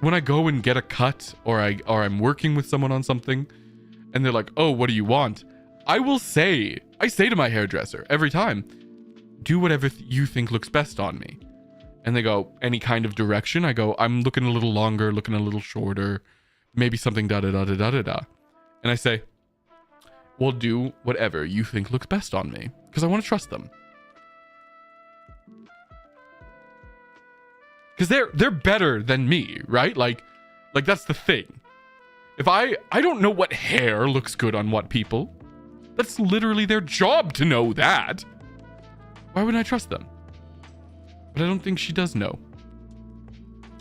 when I go and get a cut or I'm working with someone on something and they're like, "Oh, what do you want?" I say to my hairdresser every time, "Do whatever you think looks best on me." And they go, "Any kind of direction?" I go, "I'm looking a little longer, looking a little shorter, maybe something da da da da da da da." And I say, "Well, do whatever you think looks best on me," because I want to trust them. Because they're better than me, right? Like that's the thing. If I don't know what hair looks good on what people. That's literally their job to know that. Why wouldn't I trust them? But I don't think she does know.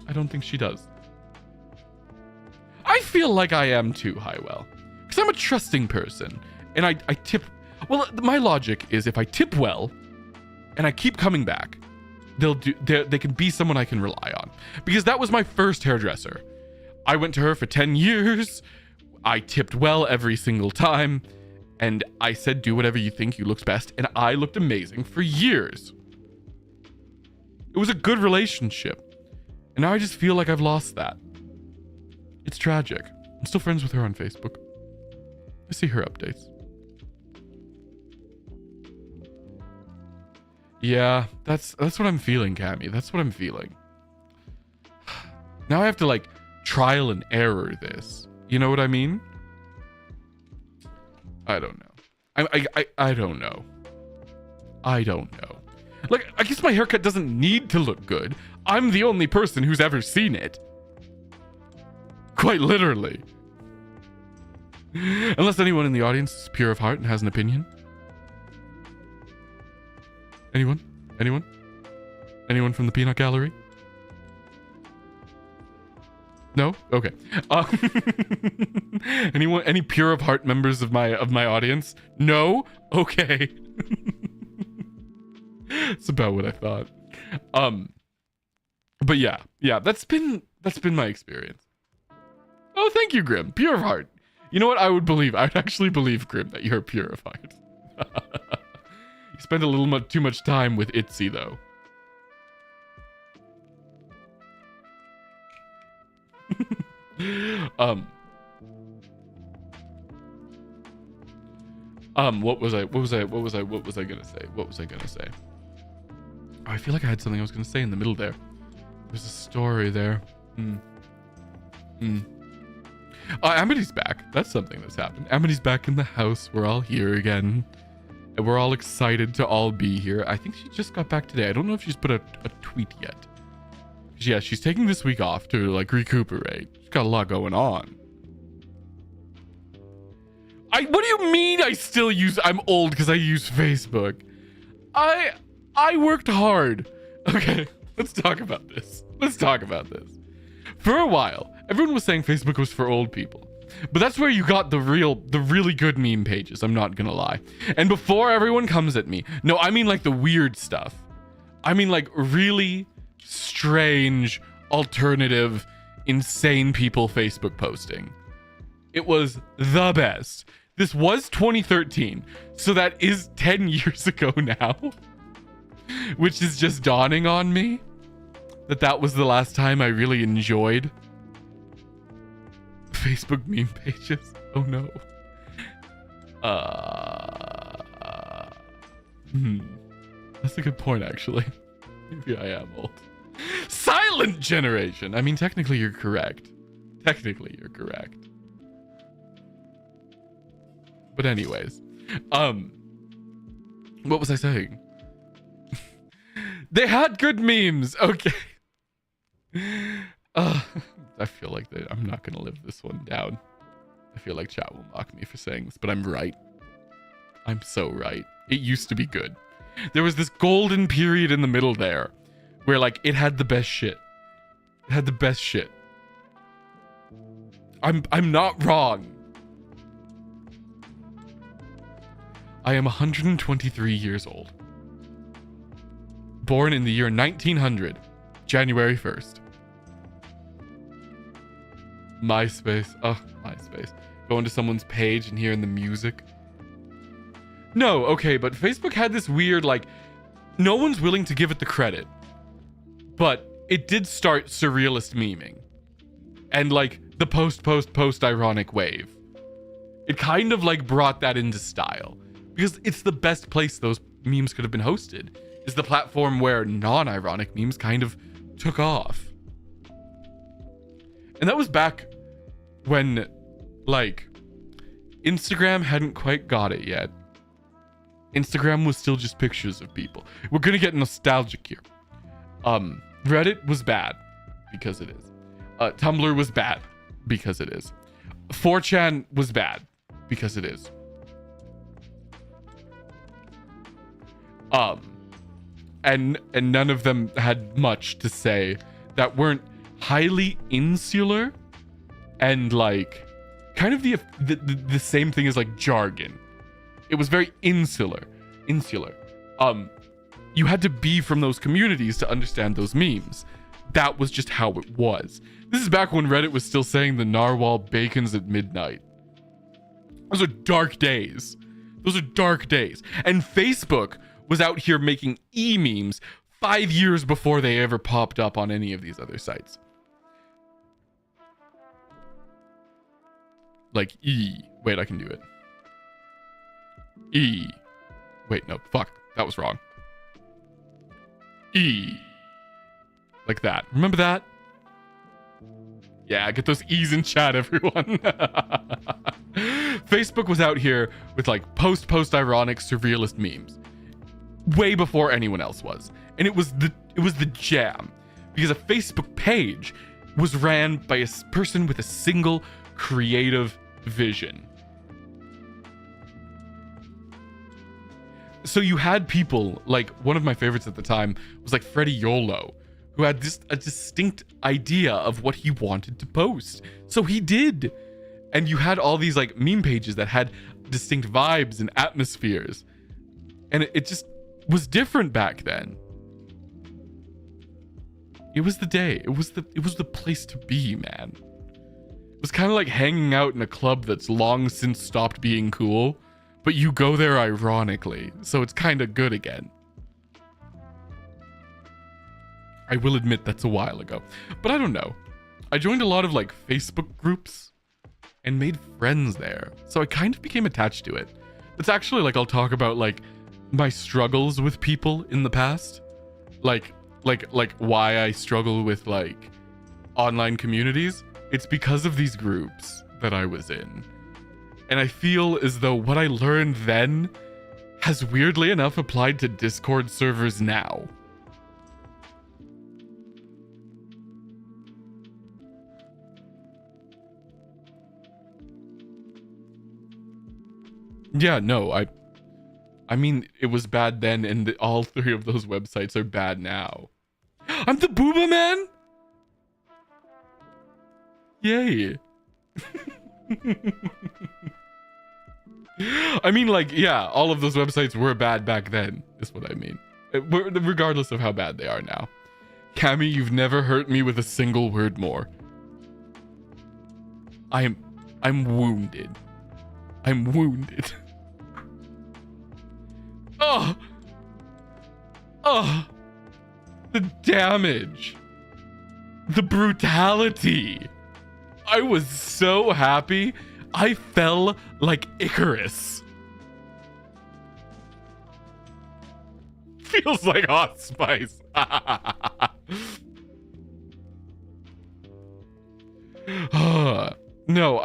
I don't think she does. I feel like I am too, Highwell. Because I'm a trusting person. And I tip... Well, my logic is if I tip well and I keep coming back, they can be someone I can rely on. Because that was my first hairdresser. I went to her for 10 years. I tipped well every single time. And I said, "Do whatever you think you looks best." And I looked amazing for years. It was a good relationship. And now I just feel like I've lost that. It's tragic. I'm still friends with her on Facebook. I see her updates. Yeah, that's what I'm feeling, Cammy. That's what I'm feeling. Now I have to like trial and error this. You know what I mean? I don't know. I don't know. I don't know. Like, I guess my haircut doesn't need to look good. I'm the only person who's ever seen it. Quite literally. Unless anyone in the audience is pure of heart and has an opinion. Anyone? Anyone? Anyone from the peanut gallery? No? Okay. Anyone? Any pure of heart members of my audience? No? Okay. That's about what I thought. But yeah, that's been my experience. Oh, thank you, Grim. Pure of heart. You know what? I would actually believe, Grim, that you're pure of heart. You spend a little too much time with Itsi, though. What was I gonna say? Oh, I feel like I had something I was gonna say in the middle there. There's a story there. Amity's back. That's something that's happened. Amity's back in the house. We're all here again. And we're all excited to all be here. I think she just got back today. I don't know if she's put a tweet yet. Yeah, she's taking this week off to like recuperate. She's got a lot going on. What do you mean I'm old because I use Facebook? I worked hard. Okay, let's talk about this. For a while, everyone was saying Facebook was for old people. But that's where you got the really good meme pages, I'm not gonna lie. And before everyone comes at me, no, I mean like the weird stuff. I mean like really strange, alternative, insane people Facebook posting. It was the best. This was 2013, so that is 10 years ago now. Which is just dawning on me that was the last time I really enjoyed Facebook meme pages. Oh no. That's a good point, actually. Maybe I am old. Silent generation. I mean, technically you're correct. But anyways, what was I saying? They had good memes. Okay. I feel like I'm not gonna live this one down. I feel like chat will mock me for saying this, but I'm right. I'm so right. It used to be good. There was this golden period in the middle there where like it had the best shit. It had the best shit. I'm not wrong. I am 123 years old. Born in the year 1900, January 1st. MySpace. Oh, MySpace. Going to someone's page and hearing the music. No, okay, but Facebook had this weird, like, no one's willing to give it the credit. But it did start surrealist memeing. And, like, the post ironic wave. It kind of, like, brought that into style. Because it's the best place those memes could have been hosted. Is the platform where non-ironic memes kind of took off. And that was back when, like, Instagram hadn't quite got it yet. Instagram was still just pictures of people. We're gonna get nostalgic here. Reddit was bad, because it is. Tumblr was bad, because it is. 4chan was bad, because it is. And none of them had much to say that weren't highly insular and like kind of the same thing as like jargon. It was very insular. You had to be from those communities to understand those memes. That was just how it was. This is back when Reddit was still saying the narwhal bacons at midnight. Those are dark days. And Facebook was out here making e-memes 5 years before they ever popped up on any of these other sites. Like wait, I can do it. Wait, no, fuck, that was wrong. Like that. Remember that? Yeah, get those E's in chat, everyone. Facebook was out here with like post-ironic surrealist memes. Way before anyone else was. And it was the jam. Because a Facebook page was ran by a person with a single creative vision. So you had people, like one of my favorites at the time was like Freddie YOLO, who had a distinct idea of what he wanted to post. So he did. And you had all these like meme pages that had distinct vibes and atmospheres. And it just was different back then. It was the day. It was the place to be, man. It was kind of like hanging out in a club that's long since stopped being cool, but you go there ironically, so it's kind of good again. I will admit that's a while ago, but I don't know. I joined a lot of like Facebook groups and made friends there, so I kind of became attached to it. It's actually like I'll talk about like my struggles with people in the past, like why I struggle with like online communities. It's because of these groups that I was in. And I feel as though what I learned then has weirdly enough applied to Discord servers now. Yeah, no, I mean, it was bad then, and all three of those websites are bad now. I'm the Booba Man? Yay. I mean, like, yeah, all of those websites were bad back then, is what I mean. Regardless of how bad they are now. Cammy, you've never hurt me with a single word more. I'm wounded. I'm wounded. Oh, the damage, the brutality. I was so happy. I fell like Icarus. Feels like Hot Spice. No,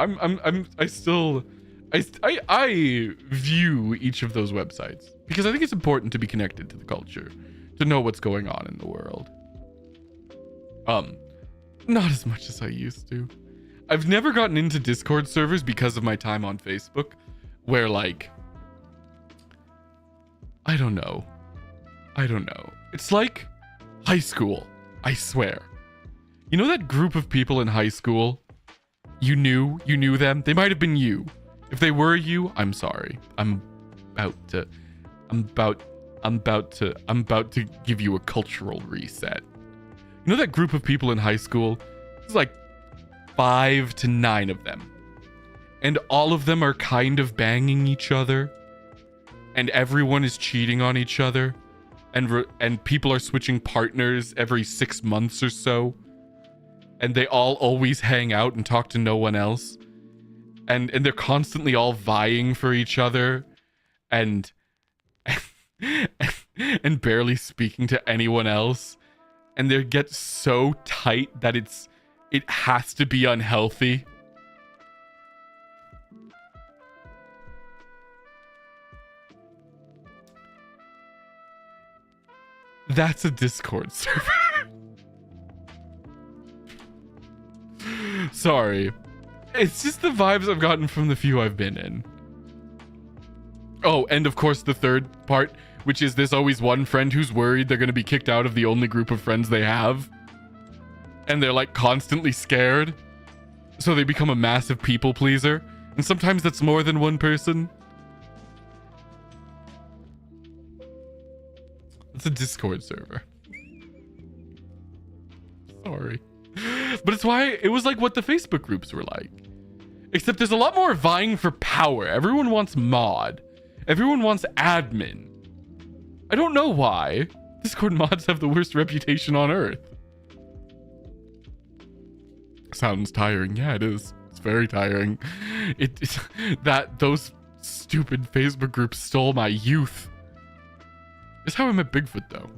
I view each of those websites because I think it's important to be connected to the culture, to know what's going on in the world. Not as much as I used to. I've never gotten into Discord servers because of my time on Facebook, where like, I don't know. It's like high school, I swear. You know that group of people in high school? You knew them. They might have been you. If they were you, I'm sorry. I'm about to give you a cultural reset. You know that group of people in high school? There's like 5 to 9 of them. And all of them are kind of banging each other. And everyone is cheating on each other. And people are switching partners every 6 months or so. And they all always hang out and talk to no one else. And they're constantly all vying for each other. And barely speaking to anyone else. And they get so tight that it has to be unhealthy. That's a Discord server. Sorry. It's just the vibes I've gotten from the few I've been in. Oh, and of course the third part, which is there's always one friend who's worried they're going to be kicked out of the only group of friends they have. And they're like constantly scared. So they become a massive people pleaser. And sometimes that's more than one person. It's a Discord server. Sorry. But it's why it was like what the Facebook groups were like. Except there's a lot more vying for power. Everyone wants mod. Everyone wants admin. I don't know why. Discord mods have the worst reputation on Earth. Sounds tiring. Yeah, it is. It's very tiring. Those stupid Facebook groups stole my youth. It's how I met Bigfoot, though.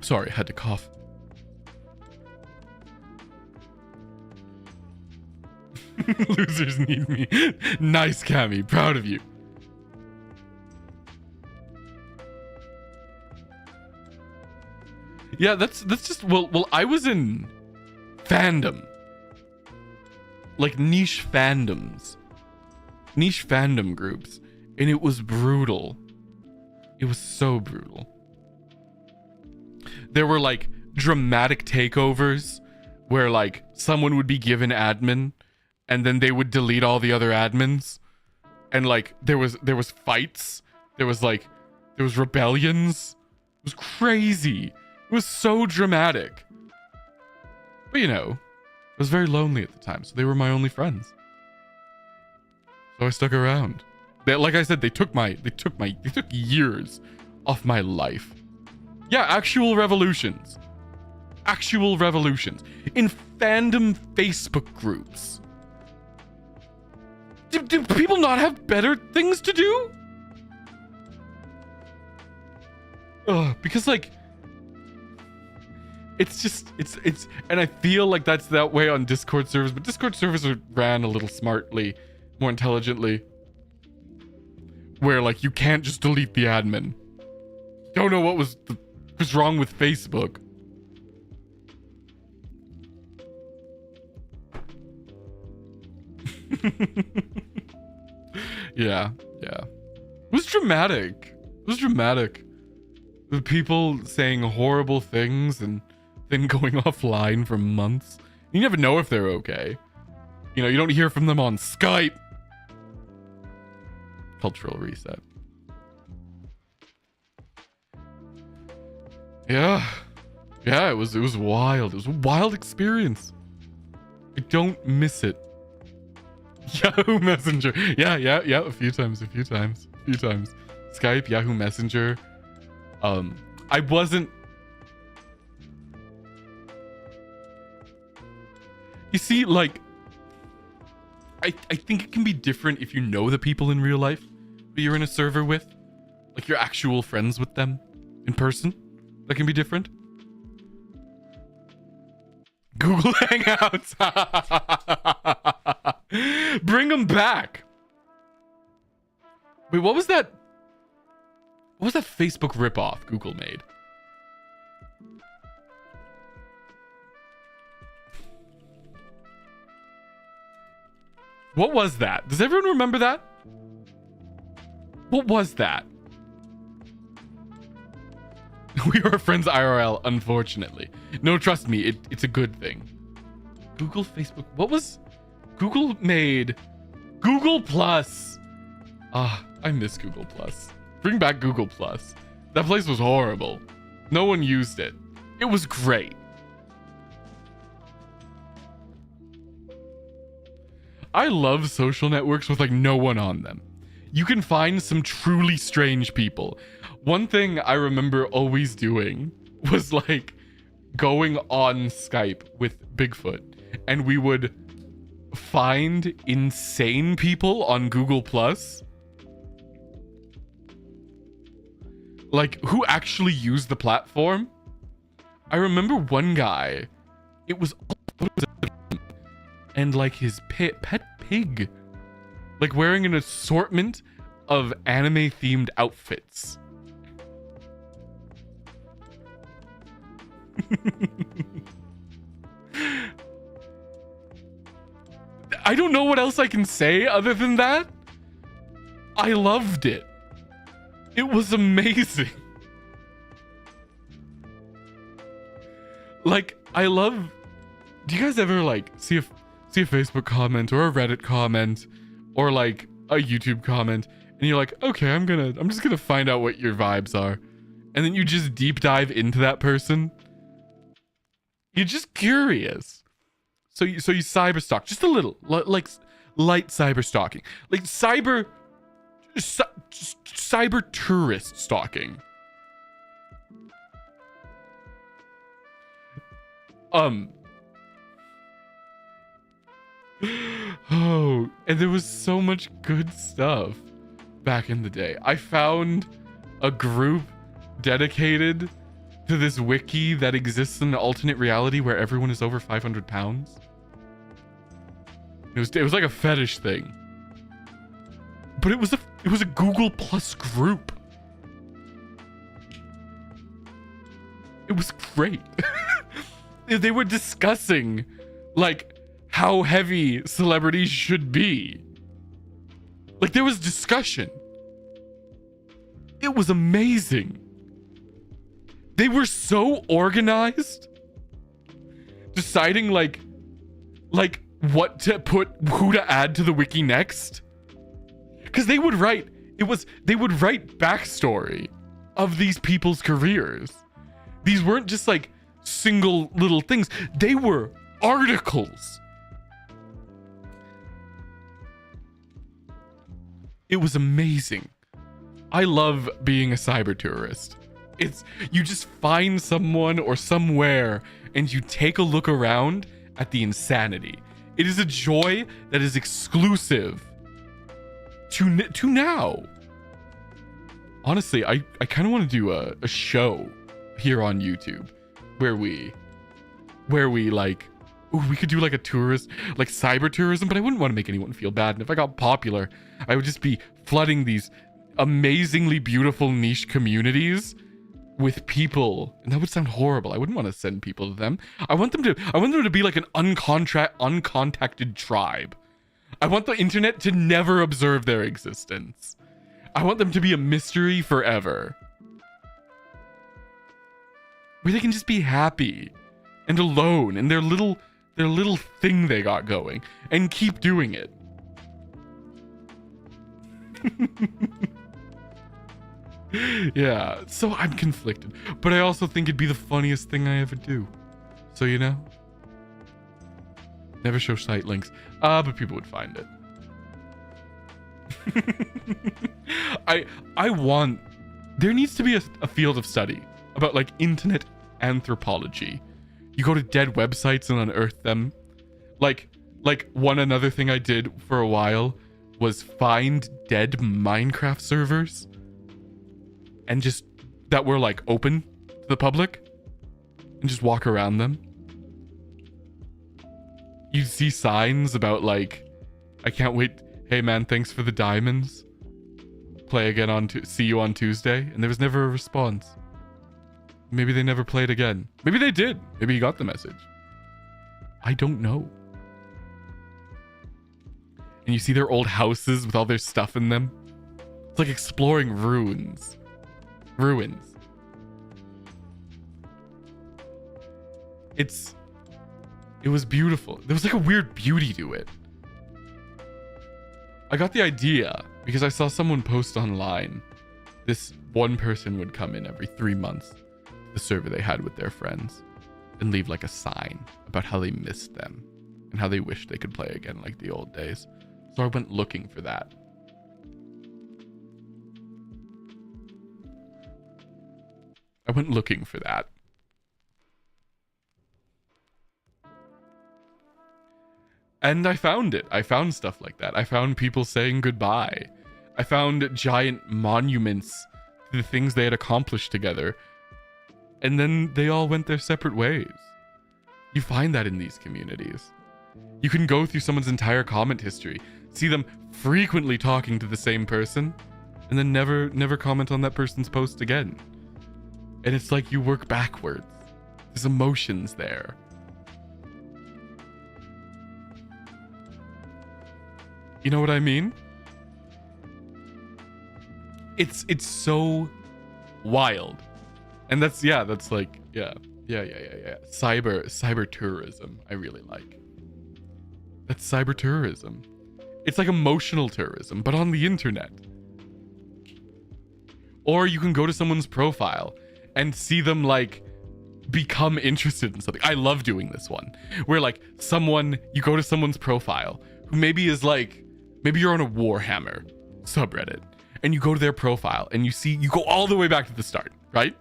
Sorry, I had to cough. Losers need me. Nice, Cammy. Proud of you. Yeah, that's just well, I was in fandom. Like niche fandoms. Niche fandom groups, and it was brutal. It was so brutal. There were like dramatic takeovers where like someone would be given admin and then they would delete all the other admins, and like there was fights, there was rebellions. It was crazy. It was so dramatic. But you know, I was very lonely at the time, so they were my only friends. So I stuck around. Like I said, they took years off my life. Yeah, actual revolutions. Actual revolutions. In fandom Facebook groups. Do people not have better things to do? Because like, it's and I feel like that's that way on Discord servers, but Discord servers are ran a little smartly, more intelligently, where like you can't just delete the admin. Don't know what was wrong with Facebook. yeah. It was dramatic. The people saying horrible things and then going offline for months. You never know if they're okay. You know, you don't hear from them on Skype. Cultural reset. Yeah, it was wild. It was a wild experience. I don't miss it. Yahoo Messenger. Yeah, a few times. Skype, Yahoo Messenger. I wasn't. You see, like, I think it can be different if you know the people in real life who you're in a server with. Like, you're actual friends with them in person. That can be different. Google Hangouts. Bring them back. Wait, what was that? What was that Facebook ripoff Google made? What was that? Does everyone remember that? What was that? We are friends IRL, unfortunately. No, trust me, it's a good thing. Google, Facebook. What was... Google made... Google Plus. Ah, I miss Google Plus. Bring back Google Plus. That place was horrible. No one used it. It was great. I love social networks with like no one on them. You can find some truly strange people. One thing I remember always doing was like going on Skype with Bigfoot, and we would find insane people on Google Plus, like who actually use the platform. I remember one guy, it was and like his pet pig, like wearing an assortment of anime themed outfits. I don't know what else I can say other than that. I loved it. It was amazing. Like, I love... Do you guys ever like see a Facebook comment or a Reddit comment or like a YouTube comment and you're like, okay, I'm just gonna find out what your vibes are, and then you just deep dive into that person? You're just curious. So you cyber stalk just a little, like light cyber stalking, like cyber tourist stalking. Oh, and there was so much good stuff back in the day. I found a group dedicated to this wiki that exists in an alternate reality where everyone is over 500 pounds. It was like a fetish thing. But it was a Google Plus group. It was great. They were discussing like how heavy celebrities should be. Like there was discussion. It was amazing. They were so organized, deciding like what to put, who to add to the wiki next. Because they would write backstory of these people's careers. These weren't just like single little things. They were articles. It was amazing. I love being a cyber tourist. You just find someone or somewhere and you take a look around at the insanity. It is a joy that is exclusive to now. Honestly, I kind of want to do a show here on YouTube where we like, ooh, we could do like a tourist, like cyber tourism, but I wouldn't want to make anyone feel bad. And if I got popular, I would just be flooding these amazingly beautiful niche communities with people, and that would sound horrible. I wouldn't want to send people to them. I want them to be like an uncontacted tribe. I want the internet to never observe their existence. I want them to be a mystery forever, where they can just be happy and alone in their little thing they got going and keep doing it. Yeah, so I'm conflicted, but I also think it'd be the funniest thing I ever do. So, you know, never show site links, but people would find it. I want, there needs to be a field of study about like internet anthropology. You go to dead websites and unearth them. Like another thing I did for a while was find dead Minecraft servers and just that were like open to the public and just walk around them. you'd see signs about like, I can't wait. Hey man, thanks for the diamonds. Play again see you on Tuesday. And there was never a response. Maybe they never played again. Maybe they did. Maybe he got the message. I don't know. And you see their old houses with all their stuff in them. It's like exploring ruins. Ruins. It was beautiful. There was like a weird beauty to it. I got the idea because I saw someone post online. This one person would come in every 3 months to the server they had with their friends and leave like a sign about how they missed them and how they wished they could play again like the old days. So I went looking for that. And I found it. I found stuff like that. I found people saying goodbye. I found giant monuments to the things they had accomplished together. And then they all went their separate ways. You find that in these communities. You can go through someone's entire comment history, see them frequently talking to the same person, and then never comment on that person's post again. And it's like you work backwards. There's emotions there. You know what I mean? It's so wild. And that's like, yeah. Cyber tourism, I really like. That's cyber tourism. It's like emotional tourism, but on the internet. Or you can go to someone's profile and see them like become interested in something. I love doing this one where like you go to someone's profile who maybe is like, maybe you're on a Warhammer subreddit and you go to their profile and you go all the way back to the start, right?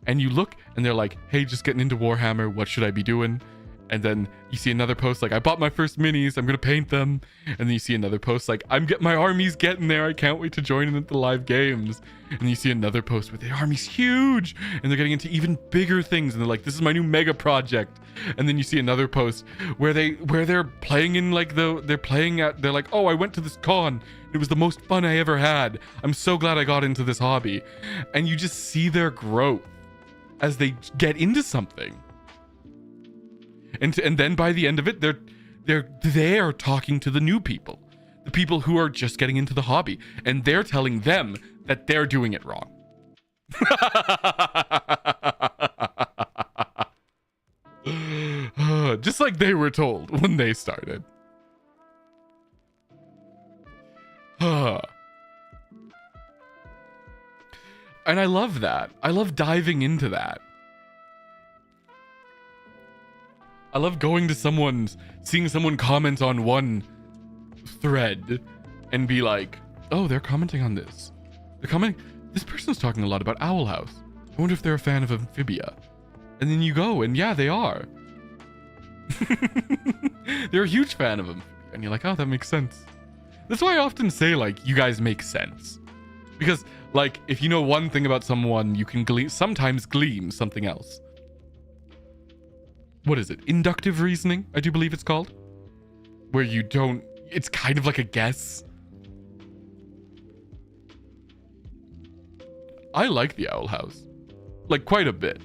And you look and they're like, hey, just getting into Warhammer. What should I be doing? And then you see another post like, I bought my first minis. I'm going to paint them. And then you see another post like, my army's getting there. I can't wait to join in at the live games. And then you see another post where the army's huge and they're getting into even bigger things. And they're like, this is my new mega project. And then you see another post where they're playing in like they're like, oh, I went to this con. It was the most fun I ever had. I'm so glad I got into this hobby. And you just see their growth as they get into something. And then by the end of it, they're talking to the new people, the people who are just getting into the hobby, and they're telling them that they're doing it wrong. Just like they were told when they started. And I love that. I love diving into that. I love going to seeing someone comment on one thread and be like, oh, they're commenting on this. This person's talking a lot about Owl House. I wonder if they're a fan of Amphibia. And then you go, and yeah, they are. They're a huge fan of Amphibia. And you're like, oh, that makes sense. That's why I often say, like, you guys make sense. Because, like, if you know one thing about someone, you can sometimes glean something else. What is it? Inductive reasoning, I do believe it's called. Where it's kind of like a guess. I like the Owl House. Like, quite a bit.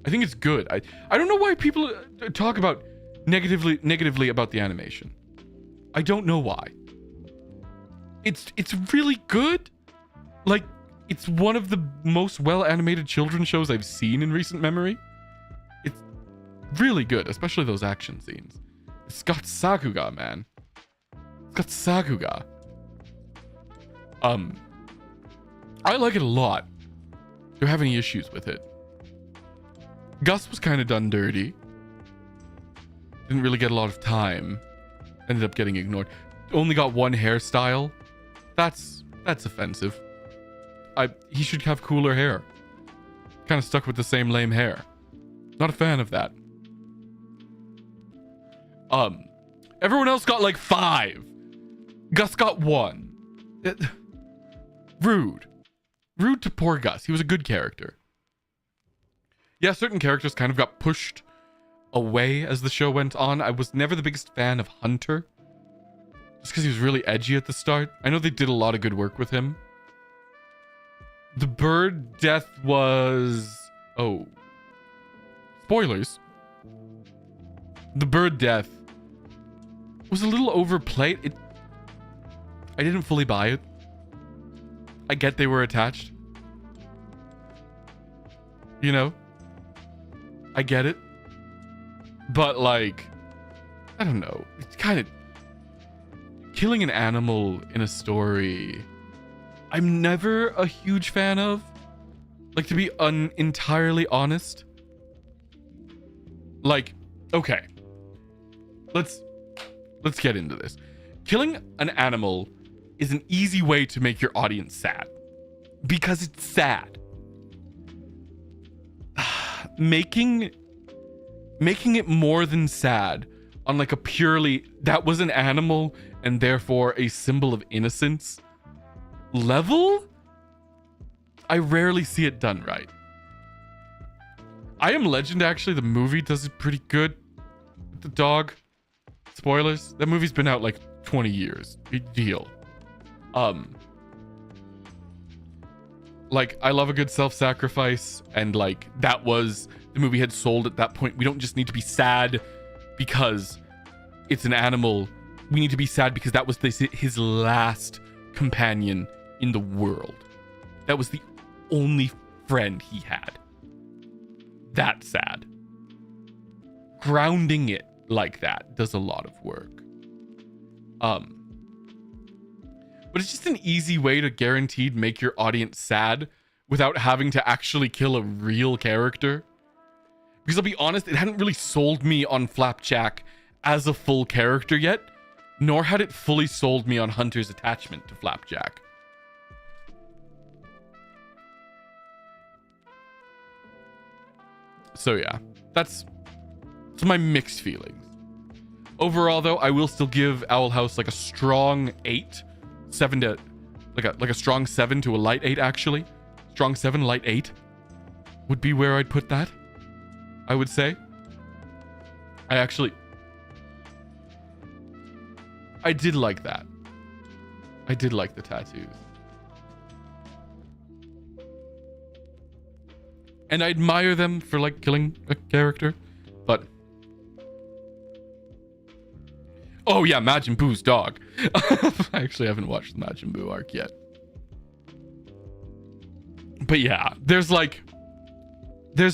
I think it's good. I don't know why people talk about negatively about the animation. I don't know why. It's really good. Like, it's one of the most well-animated children's shows I've seen in recent memory. It's really good, especially those action scenes. It's got Sakuga, man. It's got Sakuga. I like it a lot. Don't have any issues with it. Gus was kind of done dirty. Didn't really get a lot of time. Ended up getting ignored. Only got one hairstyle. That's offensive. He should have cooler hair. Kind of stuck with the same lame hair. Not a fan of that. Everyone else got like 5. Gus got 1. Rude. Rude to poor Gus. He was a good character. Yeah, certain characters kind of got pushed away as the show went on. I was never the biggest fan of Hunter, just because he was really edgy at the start. I know they did a lot of good work with him. The bird death was... Oh. Spoilers. The bird death was a little overplayed. I didn't fully buy it. I get they were attached. You know? I get it. But, like, I don't know. It's kind of... Killing an animal in a story, I'm never a huge fan of. Like, to be entirely honest. Like, okay. Let's get into this. Killing an animal is an easy way to make your audience sad. Because it's sad. Making it more than sad on like a purely that was an animal and therefore a symbol of innocence level, I rarely see it done right. I Am Legend, actually, the movie does it pretty good with the dog. Spoilers, that movie's been out like 20 years. Big deal. Like, I love a good self-sacrifice, and like that was the movie had sold at that point. We don't just need to be sad because it's an animal. We need to be sad because that was his last companion in the world. That was the only friend he had. That's sad. Grounding it like that does a lot of work. But it's just an easy way to guaranteed make your audience sad without having to actually kill a real character. Because I'll be honest, it hadn't really sold me on Flapjack as a full character yet, nor had it fully sold me on Hunter's attachment to Flapjack. So yeah, that's my mixed feelings. Overall, though, I will still give Owl House like a strong 8. 7 to like a strong 7 to a light 8, actually. Strong 7, light 8 would be where I'd put that, I would say. I did like that. I did like the tattoos. And I admire them for like killing a character, but oh yeah, Majin Buu's dog. I actually haven't watched the Majin Buu arc yet. But yeah, there's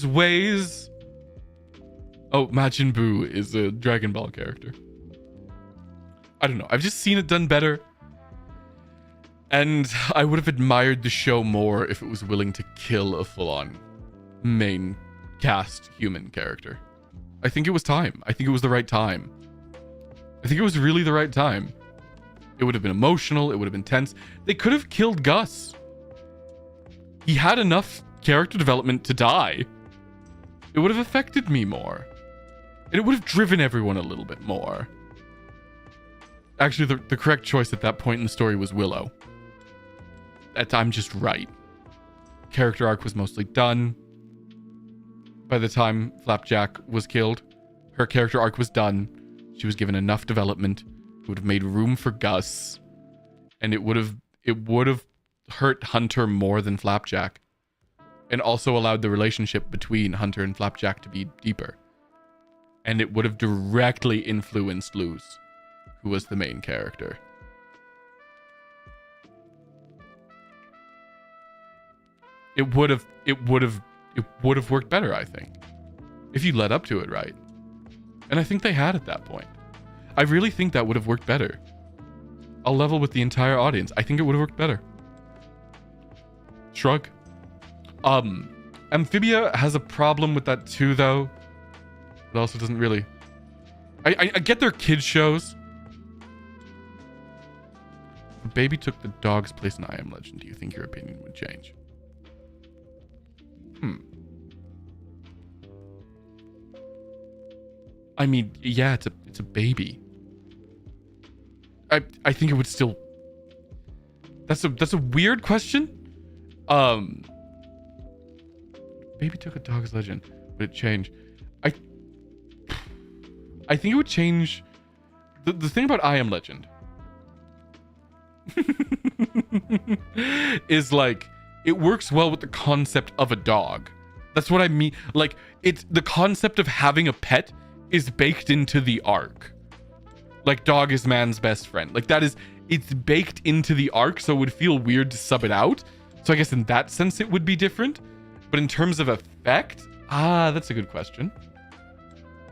ways. Oh, Majin Buu is a Dragon Ball character. I don't know. I've just seen it done better. And I would have admired the show more if it was willing to kill a full-on main cast human character. I think it was time. I think it was the right time. I think it was really the right time. It would have been emotional. It would have been tense. They could have killed Gus. He had enough character development to die. It would have affected me more. And it would have driven everyone a little bit more. Actually, the correct choice at that point in the story was Willow. I'm just right. Character arc was mostly done. By the time Flapjack was killed, her character arc was done. She was given enough development. It would have made room for Gus. And it would have hurt Hunter more than Flapjack. And also allowed the relationship between Hunter and Flapjack to be deeper. And it would have directly influenced Luz, who was the main character. It would have worked better, I think, if you led up to it right. And I think they had at that point. I really think that would have worked better. I'll level with the entire audience. I think it would have worked better. Shrug. Amphibia has a problem with that too, though. It also doesn't really... I get their kids shows. If a baby took the dog's place in I Am Legend, do you think your opinion would change? I mean, yeah, it's a baby. I think it would still... That's a weird question. Baby took a dog's legend. Would it change? I think it would change the thing about I Am Legend is like it works well with the concept of a dog. That's what I mean. Like, it's the concept of having a pet is baked into the arc. Like, dog is man's best friend. Like, it's baked into the arc, so it would feel weird to sub it out. So I guess in that sense it would be different. But in terms of effect, that's a good question.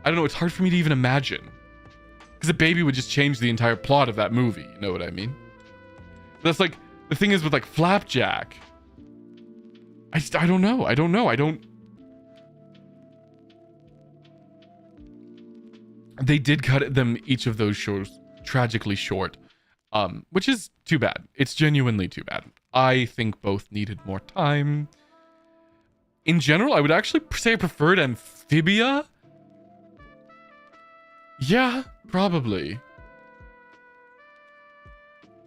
I don't know, it's hard for me to even imagine. Because a baby would just change the entire plot of that movie, you know what I mean? That's like, the thing is with like Flapjack, I don't know. They did cut them, each of those shows, tragically short. Which is too bad. It's genuinely too bad. I think both needed more time. In general, I would actually say I preferred Amphibia. Yeah, probably.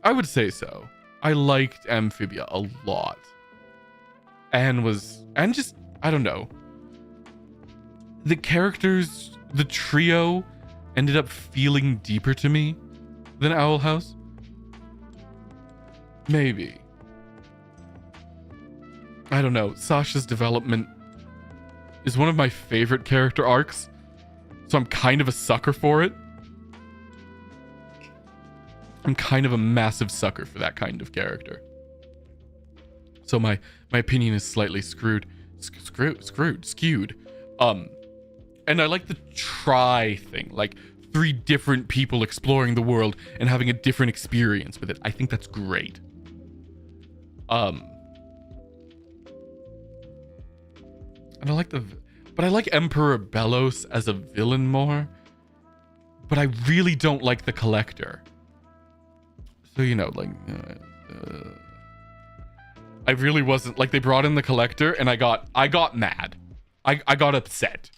I would say so. I liked Amphibia a lot. And just, I don't know. The characters, the trio, ended up feeling deeper to me than Owl House. Maybe. I don't know. Sasha's development is one of my favorite character arcs, so I'm kind of a sucker for it. I'm kind of a massive sucker for that kind of character. So my opinion is slightly skewed. And I like the try thing, like 3 different people exploring the world and having a different experience with it. I think that's great. And I like Emperor Bellos as a villain more, but I really don't like the Collector. So, you know, like, I really wasn't, like, they brought in the Collector and I got mad. I got upset.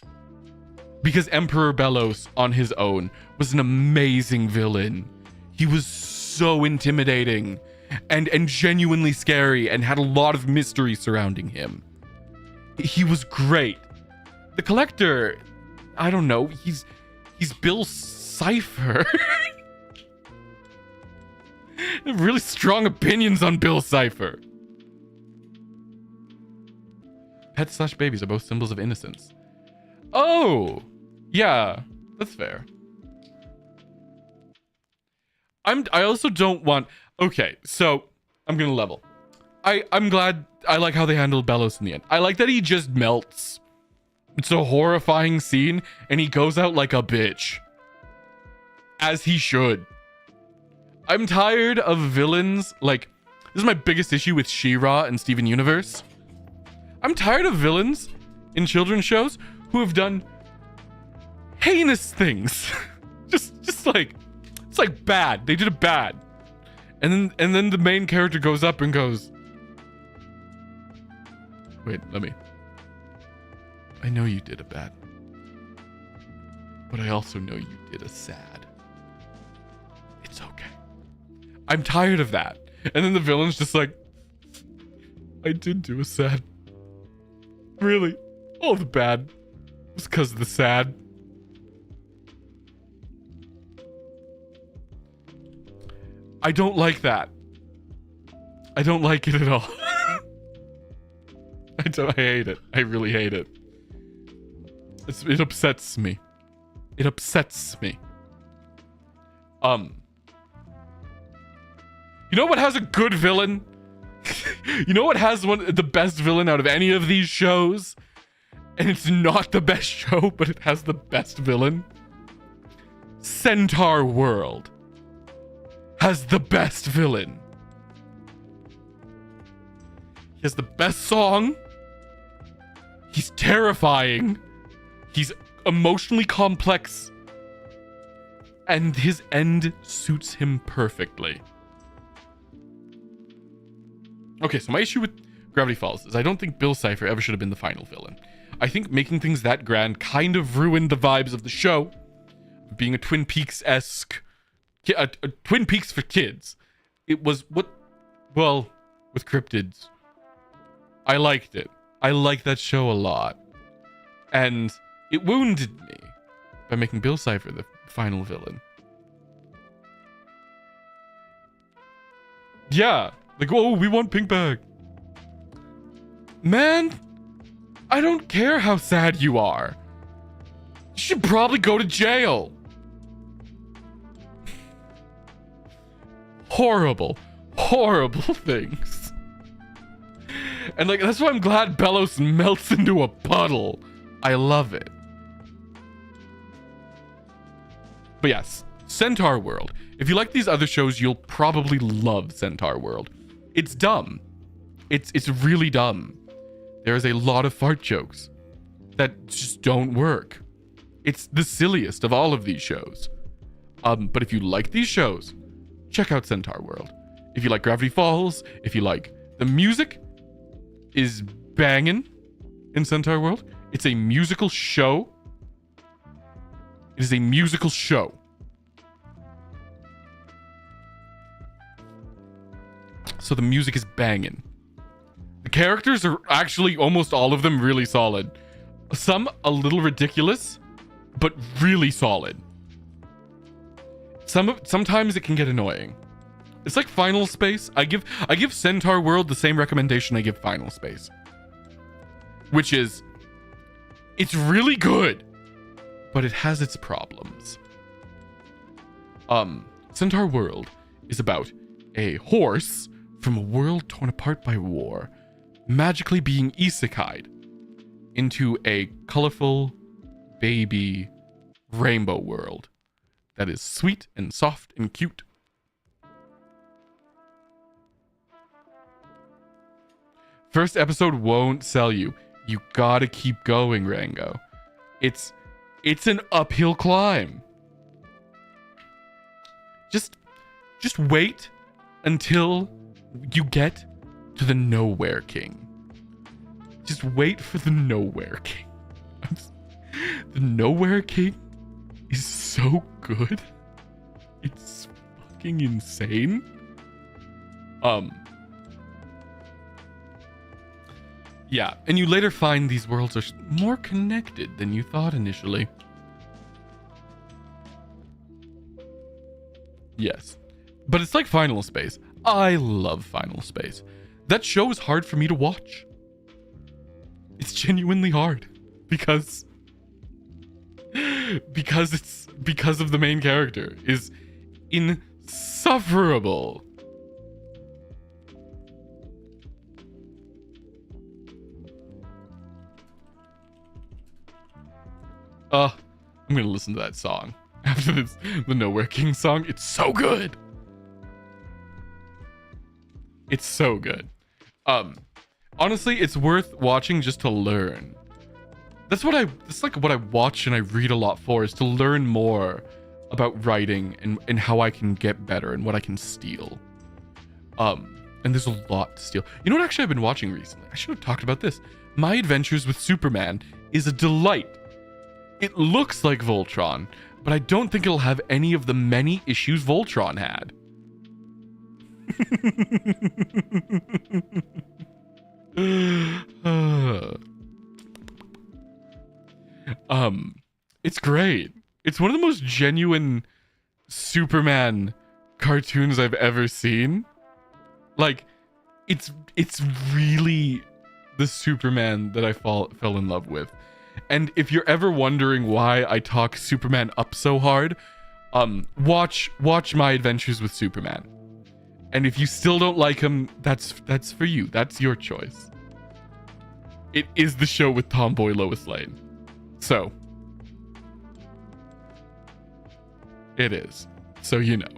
Because Emperor Bellos on his own was an amazing villain. He was so intimidating and genuinely scary and had a lot of mystery surrounding him. He was great. The Collector, I don't know, he's Bill Cipher. I have really strong opinions on Bill Cipher. Pets / babies are both symbols of innocence. Oh, yeah, that's fair. I also don't want... Okay, so I'm gonna level. I'm glad. I like how they handled Bellos in the end. I like that he just melts. It's a horrifying scene, and he goes out like a bitch. As he should. I'm tired of villains. Like, this is my biggest issue with She-Ra and Steven Universe. I'm tired of villains in children's shows who have done heinous things. just like, it's like bad. They did it bad. And then the main character goes up and goes, wait, I know you did a bad, but I also know you did a sad. It's okay. I'm tired of that. And then the villain's just like, I did do a sad. Really? All the bad was because of the sad. I don't like that. I don't like it at all. I hate it. I really hate it. It upsets me. It upsets me. You know what has a good villain? You know what has the best villain out of any of these shows? And it's not the best show, but it has the best villain. Centaur World has the best villain. He has the best song. He's terrifying. He's emotionally complex. And his end suits him perfectly. Okay, so my issue with Gravity Falls is I don't think Bill Cipher ever should have been the final villain. I think making things that grand kind of ruined the vibes of the show. Being a Twin Peaks-esque... a Twin Peaks for kids. It was what... Well, with cryptids. I liked it. I liked that show a lot. And it wounded me. by making Bill Cipher the final villain. Yeah, like, oh, we want Pink Bag. Man, I don't care how sad you are. You should probably go to jail. Horrible, horrible things. And like, that's why I'm glad Bellows melts into a puddle. I love it. But yes, Centaur World. If you like these other shows, you'll probably love Centaur World. It's dumb. It's really dumb. There's a lot of fart jokes that just don't work. It's the silliest of all of these shows. But if you like these shows, check out Centaur World. If you like Gravity Falls, if you like the music is banging in Centaur World. It's a musical show. It is a musical show. So the music is banging. The characters are actually almost all of them really solid. Some a little ridiculous, but really solid. Sometimes it can get annoying. It's like Final Space. I give Centaur World the same recommendation I give Final Space, which is it's really good, but it has its problems. Centaur World is about a horse from a world torn apart by war, magically being isekai'd into a colorful baby rainbow world that is sweet and soft and cute. First episode won't sell you. You gotta keep going, Rango. It's an uphill climb. Just wait until you get to the Nowhere King. Just wait for the Nowhere King. The Nowhere King is so good. It's fucking insane. Yeah, and you later find these worlds are more connected than you thought initially. Yes. But it's like Final Space. I love Final Space. That show is hard for me to watch. It's genuinely hard because of the main character is insufferable. I'm gonna listen to that song after this, the Nowhere King song. It's so good. It's so good. Honestly, it's worth watching just to learn. It's like what I watch and I read a lot for, is to learn more about writing and how I can get better and what I can steal. And there's a lot to steal. You know what actually I've been watching recently? I should have talked about this. My Adventures with Superman is a delight. It looks like Voltron, but I don't think it'll have any of the many issues Voltron had. It's great. It's one of the most genuine Superman cartoons I've ever seen. Like, it's really the Superman that I fell in love with. And if you're ever wondering why I talk Superman up so hard, watch My Adventures with Superman. And if you still don't like him, that's for you. That's your choice. It is the show with Tomboy Lois Lane. So, it is. So you know.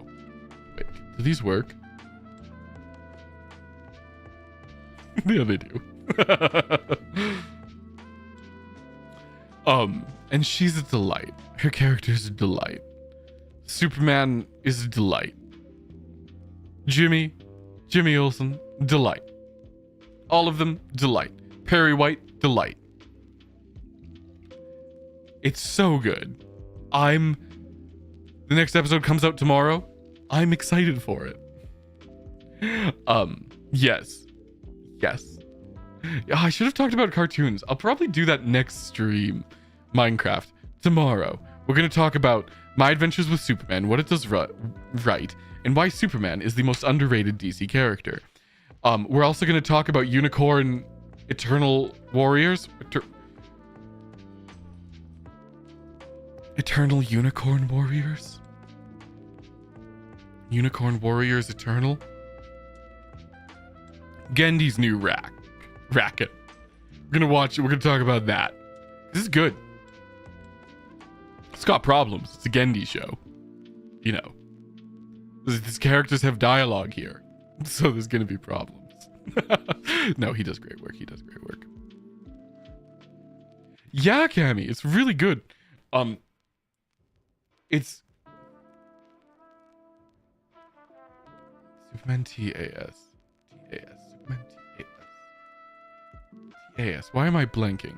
Wait, do these work? Yeah, they do. And she's a delight. Her character is a delight. Superman is a delight. Jimmy Olsen, delight. All of them, delight. Perry White, delight. It's so good. The next episode comes out tomorrow. I'm excited for it. Yes. I should have talked about cartoons. I'll probably do that next stream. Minecraft tomorrow, We're going to talk about my adventures with Superman, what it does right, and why Superman is the most underrated DC character. We're also going to talk about Unicorn Eternal Warriors. Eternal Unicorn Warriors? Unicorn Warriors Eternal? Gendy's new racket. We're gonna watch it. We're gonna talk about that. This is good. It's got problems. It's a Gendy show. You know. These characters have dialogue here. So there's gonna be problems. No, he does great work. He does great work. Yeah, Cammy. It's really good. It's Superman TAS. Superman TAS. Why am I blanking?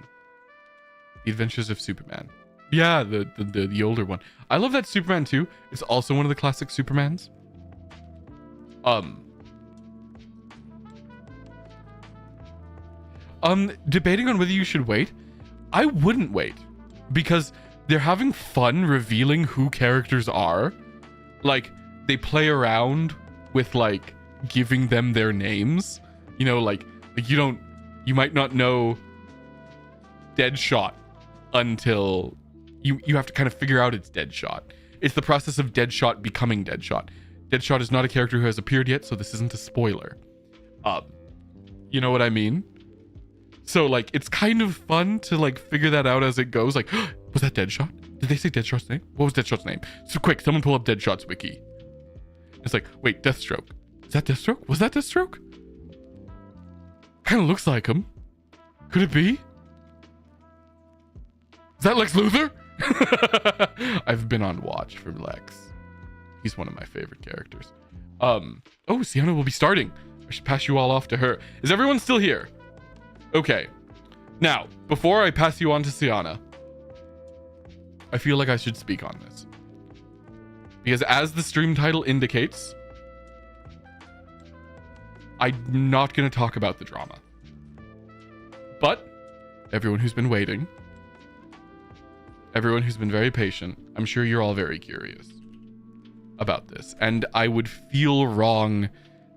The Adventures of Superman. Yeah, the older one. I love that Superman 2. It's also one of the classic Supermans. Debating on whether you should wait. I wouldn't wait because they're having fun revealing who characters are. Like, they play around with, like, giving them their names. You know, like you might not know Deadshot until you have to kind of figure out it's Deadshot. It's the process of Deadshot becoming Deadshot. Deadshot is not a character who has appeared yet, so this isn't a spoiler. You know what I mean? So, like, it's kind of fun to, like, figure that out as it goes. Like, was that Deadshot? Did they say Deadshot's name? What was Deadshot's name? So quick, someone pull up Deadshot's wiki. It's like, wait, Deathstroke. Is that Deathstroke? Was that Deathstroke? Kind of looks like him. Could it be? Is that Lex Luthor? I've been on watch for Lex. He's one of my favorite characters. Oh, Sianna will be starting. I should pass you all off to her. Is everyone still here? Okay. Now, before I pass you on to Sianna, I feel like I should speak on this. Because as the stream title indicates, I'm not going to talk about the drama. But everyone who's been waiting, everyone who's been very patient, I'm sure you're all very curious about this. And I would feel wrong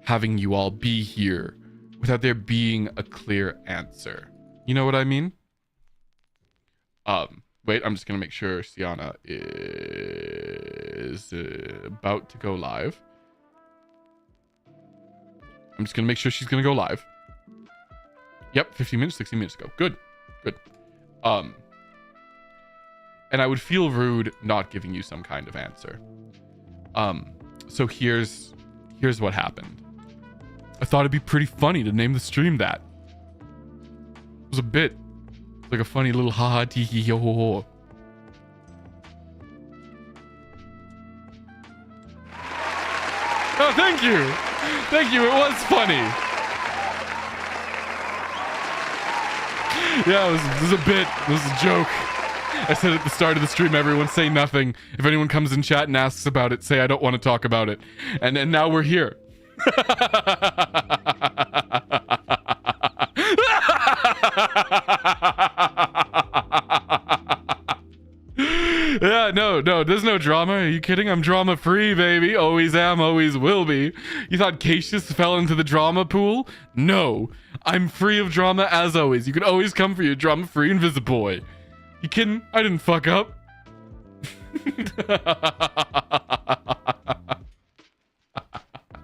having you all be here without there being a clear answer. You know what I mean? Wait, I'm just going to make sure Sianna is about to go live. I'm just going to make sure she's going to go live. Yep, 15 minutes, 16 minutes ago. Good. And I would feel rude not giving you some kind of answer. So here's what happened. I thought it'd be pretty funny to name the stream that. It was a bit like a funny little haha tee hee ho ho ho. Oh, thank you. It was funny. Yeah, it was a bit. It was a joke. I said at the start of the stream, everyone say nothing. If anyone comes in chat and asks about it, say I don't want to talk about it. And now we're here. Yeah, no, there's no drama. Are you kidding? I'm drama free, baby. Always am, always will be. You thought Cassius fell into the drama pool? No, I'm free of drama as always. You can always come for your drama free Invisiboy. You kidding? I didn't fuck up.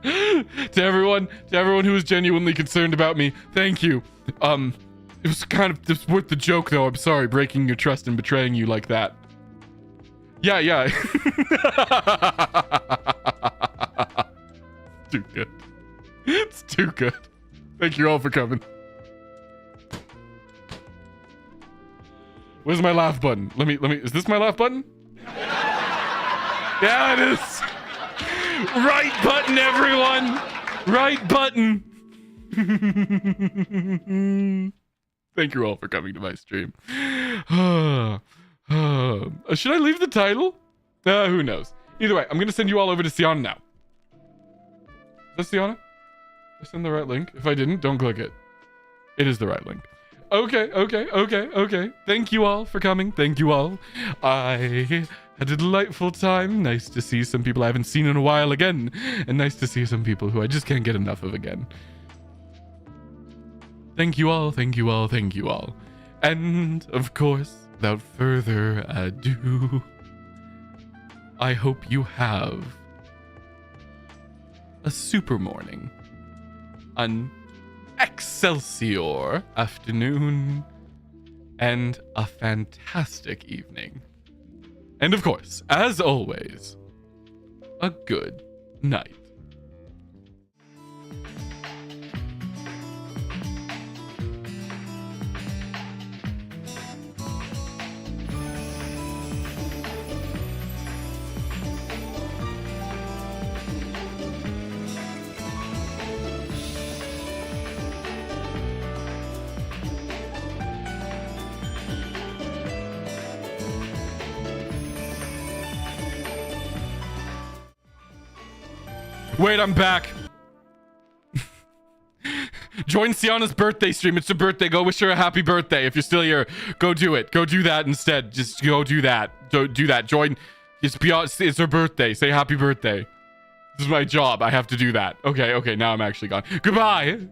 To everyone who was genuinely concerned about me, thank you. It was it's worth the joke though. I'm sorry breaking your trust and betraying you like that. Yeah. Too good. It's too good. Thank you all for coming. Where's my laugh button? Let me, is this my laugh button? Yeah, it is. Right button, everyone. Right button. Thank you all for coming to my stream. Should I leave the title? Who knows? Either way, I'm going to send you all over to Sianna now. Is that Sianna? Did I send the right link? If I didn't, don't click it. It is the right link. Okay. Thank you all for coming. Thank you all. I had a delightful time. Nice to see some people I haven't seen in a while again. And nice to see some people who I just can't get enough of again. Thank you all. And, of course, without further ado, I hope you have a super morning, an excelsior afternoon, and a fantastic evening. And of course, as always, a good night. Wait, I'm back. Join Sianna's birthday stream. It's her birthday. Go wish her a happy birthday. If you're still here, go do it. Go do that instead. Just go do that. Do that. Join. It's her birthday. Say happy birthday. This is my job. I have to do that. Okay. Now I'm actually gone. Goodbye.